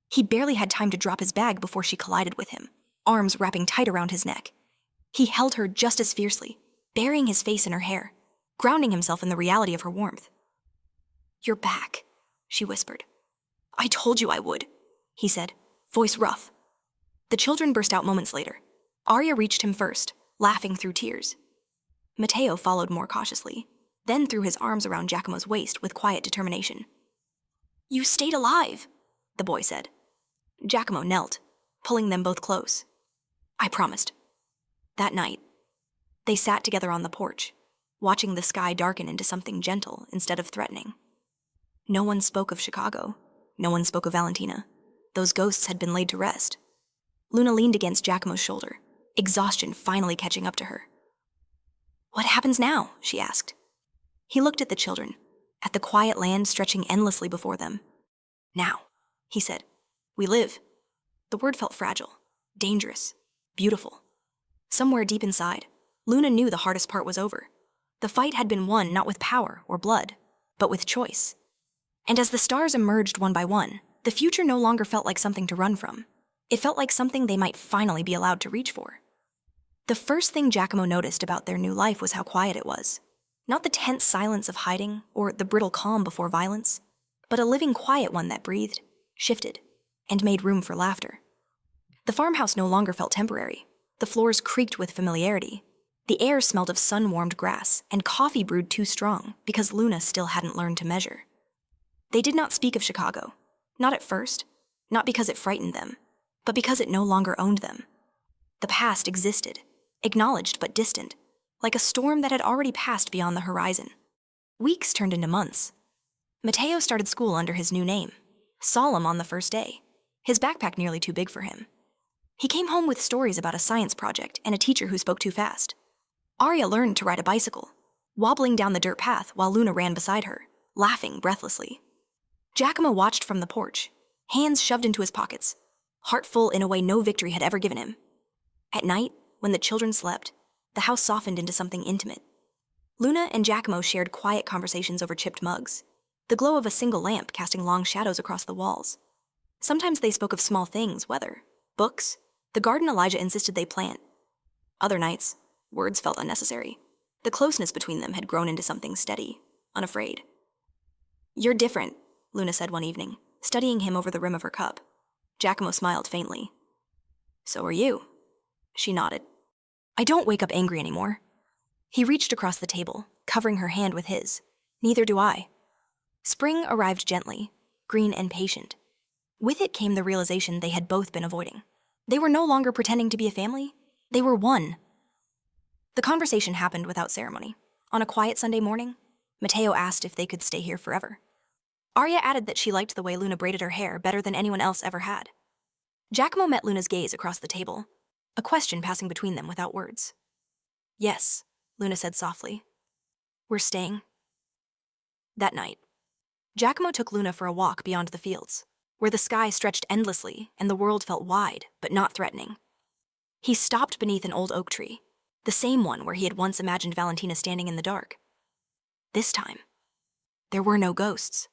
He barely had time to drop his bag before she collided with him, arms wrapping tight around his neck. He held her just as fiercely, burying his face in her hair, grounding himself in the reality of her warmth. "You're back," she whispered. "I told you I would," he said, voice rough. The children burst out moments later. Arya reached him first, laughing through tears. Matteo followed more cautiously, then threw his arms around Giacomo's waist with quiet determination. "You stayed alive," the boy said. Giacomo knelt, pulling them both close. "I promised." That night, they sat together on the porch, watching the sky darken into something gentle instead of threatening. No one spoke of Chicago. No one spoke of Valentina. Those ghosts had been laid to rest. Luna leaned against Giacomo's shoulder, exhaustion finally catching up to her. "What happens now?" she asked. He looked at the children, at the quiet land stretching endlessly before them. "Now," he said, "we live." The word felt fragile, dangerous, beautiful. Somewhere deep inside, Luna knew the hardest part was over. The fight had been won not with power or blood, but with choice. And as the stars emerged one by one, the future no longer felt like something to run from. It felt like something they might finally be allowed to reach for. The first thing Giacomo noticed about their new life was how quiet it was. Not the tense silence of hiding or the brittle calm before violence, but a living quiet one that breathed, shifted, and made room for laughter. The farmhouse no longer felt temporary. The floors creaked with familiarity. The air smelled of sun-warmed grass and coffee brewed too strong because Luna still hadn't learned to measure. They did not speak of Chicago, not at first, not because it frightened them, but because it no longer owned them. The past existed, acknowledged but distant, like a storm that had already passed beyond the horizon. Weeks turned into months. Mateo started school under his new name, solemn on the first day, his backpack nearly too big for him. He came home with stories about a science project and a teacher who spoke too fast. Arya learned to ride a bicycle, wobbling down the dirt path while Luna ran beside her, laughing breathlessly. Giacomo watched from the porch, hands shoved into his pockets, heart full in a way no victory had ever given him. At night, when the children slept, the house softened into something intimate. Luna and Giacomo shared quiet conversations over chipped mugs, the glow of a single lamp casting long shadows across the walls. Sometimes they spoke of small things, weather, books, the garden Elijah insisted they plant. Other nights, words felt unnecessary. The closeness between them had grown into something steady, unafraid. "You're different," Luna said one evening, studying him over the rim of her cup. Giacomo smiled faintly. "So are you." She nodded. "I don't wake up angry anymore." He reached across the table, covering her hand with his. "Neither do I." Spring arrived gently, green and patient. With it came the realization they had both been avoiding. They were no longer pretending to be a family. They were one. The conversation happened without ceremony. On a quiet Sunday morning, Mateo asked if they could stay here forever. Arya added that she liked the way Luna braided her hair better than anyone else ever had. Giacomo met Luna's gaze across the table, a question passing between them without words. "Yes," Luna said softly. "We're staying." That night, Giacomo took Luna for a walk beyond the fields, where the sky stretched endlessly and the world felt wide but not threatening. He stopped beneath an old oak tree, the same one where he had once imagined Valentina standing in the dark. This time, there were no ghosts.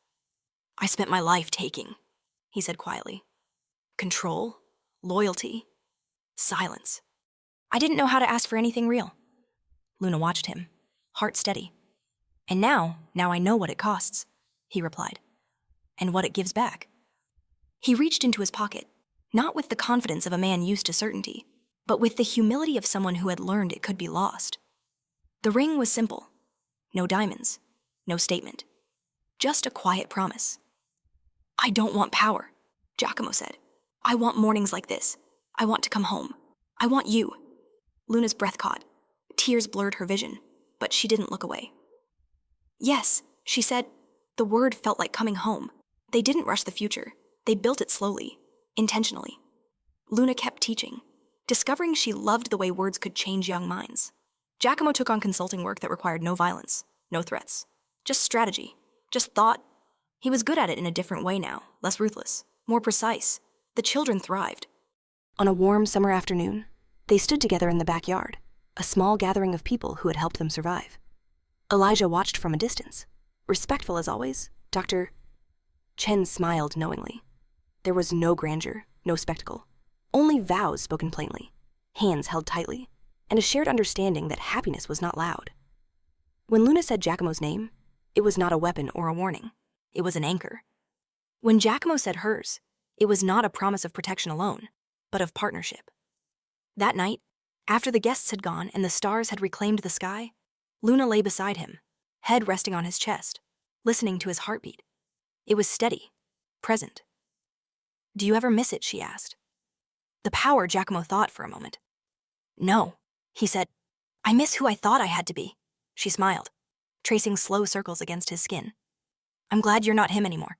"I spent my life taking," he said quietly. "Control, loyalty, silence. I didn't know how to ask for anything real." Luna watched him, heart steady. "And now I know what it costs," he replied, "and what it gives back." He reached into his pocket, not with the confidence of a man used to certainty, but with the humility of someone who had learned it could be lost. The ring was simple. No diamonds, no statement. Just a quiet promise. "I don't want power," Giacomo said. "I want mornings like this. I want to come home. I want you." Luna's breath caught. Tears blurred her vision, but she didn't look away. "Yes," she said. The word felt like coming home. They didn't rush the future. They built it slowly, intentionally. Luna kept teaching, discovering she loved the way words could change young minds. Giacomo took on consulting work that required no violence, no threats. Just strategy, just thought. He was good at it in a different way now, less ruthless, more precise. The children thrived. On a warm summer afternoon, they stood together in the backyard, a small gathering of people who had helped them survive. Elijah watched from a distance. Respectful as always, Dr. Chen smiled knowingly. There was no grandeur, no spectacle. Only vows spoken plainly, hands held tightly, and a shared understanding that happiness was not loud. When Luna said Giacomo's name, it was not a weapon or a warning. It was an anchor. When Giacomo said hers, it was not a promise of protection alone, but of partnership. That night, after the guests had gone and the stars had reclaimed the sky, Luna lay beside him, head resting on his chest, listening to his heartbeat. It was steady, present. "Do you ever miss it?" she asked. The power, Giacomo thought for a moment. "No," he said. "I miss who I thought I had to be." She smiled, tracing slow circles against his skin. "I'm glad you're not him anymore."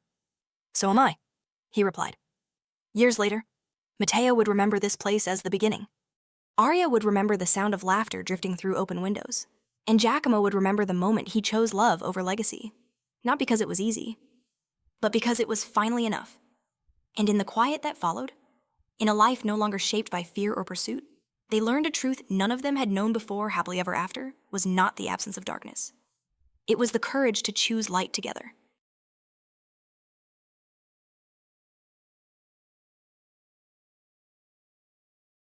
"So am I," he replied. Years later, Mateo would remember this place as the beginning. Arya would remember the sound of laughter drifting through open windows, and Giacomo would remember the moment he chose love over legacy, not because it was easy, but because it was finally enough. And in the quiet that followed, in a life no longer shaped by fear or pursuit, they learned a truth none of them had known before happily ever after was not the absence of darkness. It was the courage to choose light together,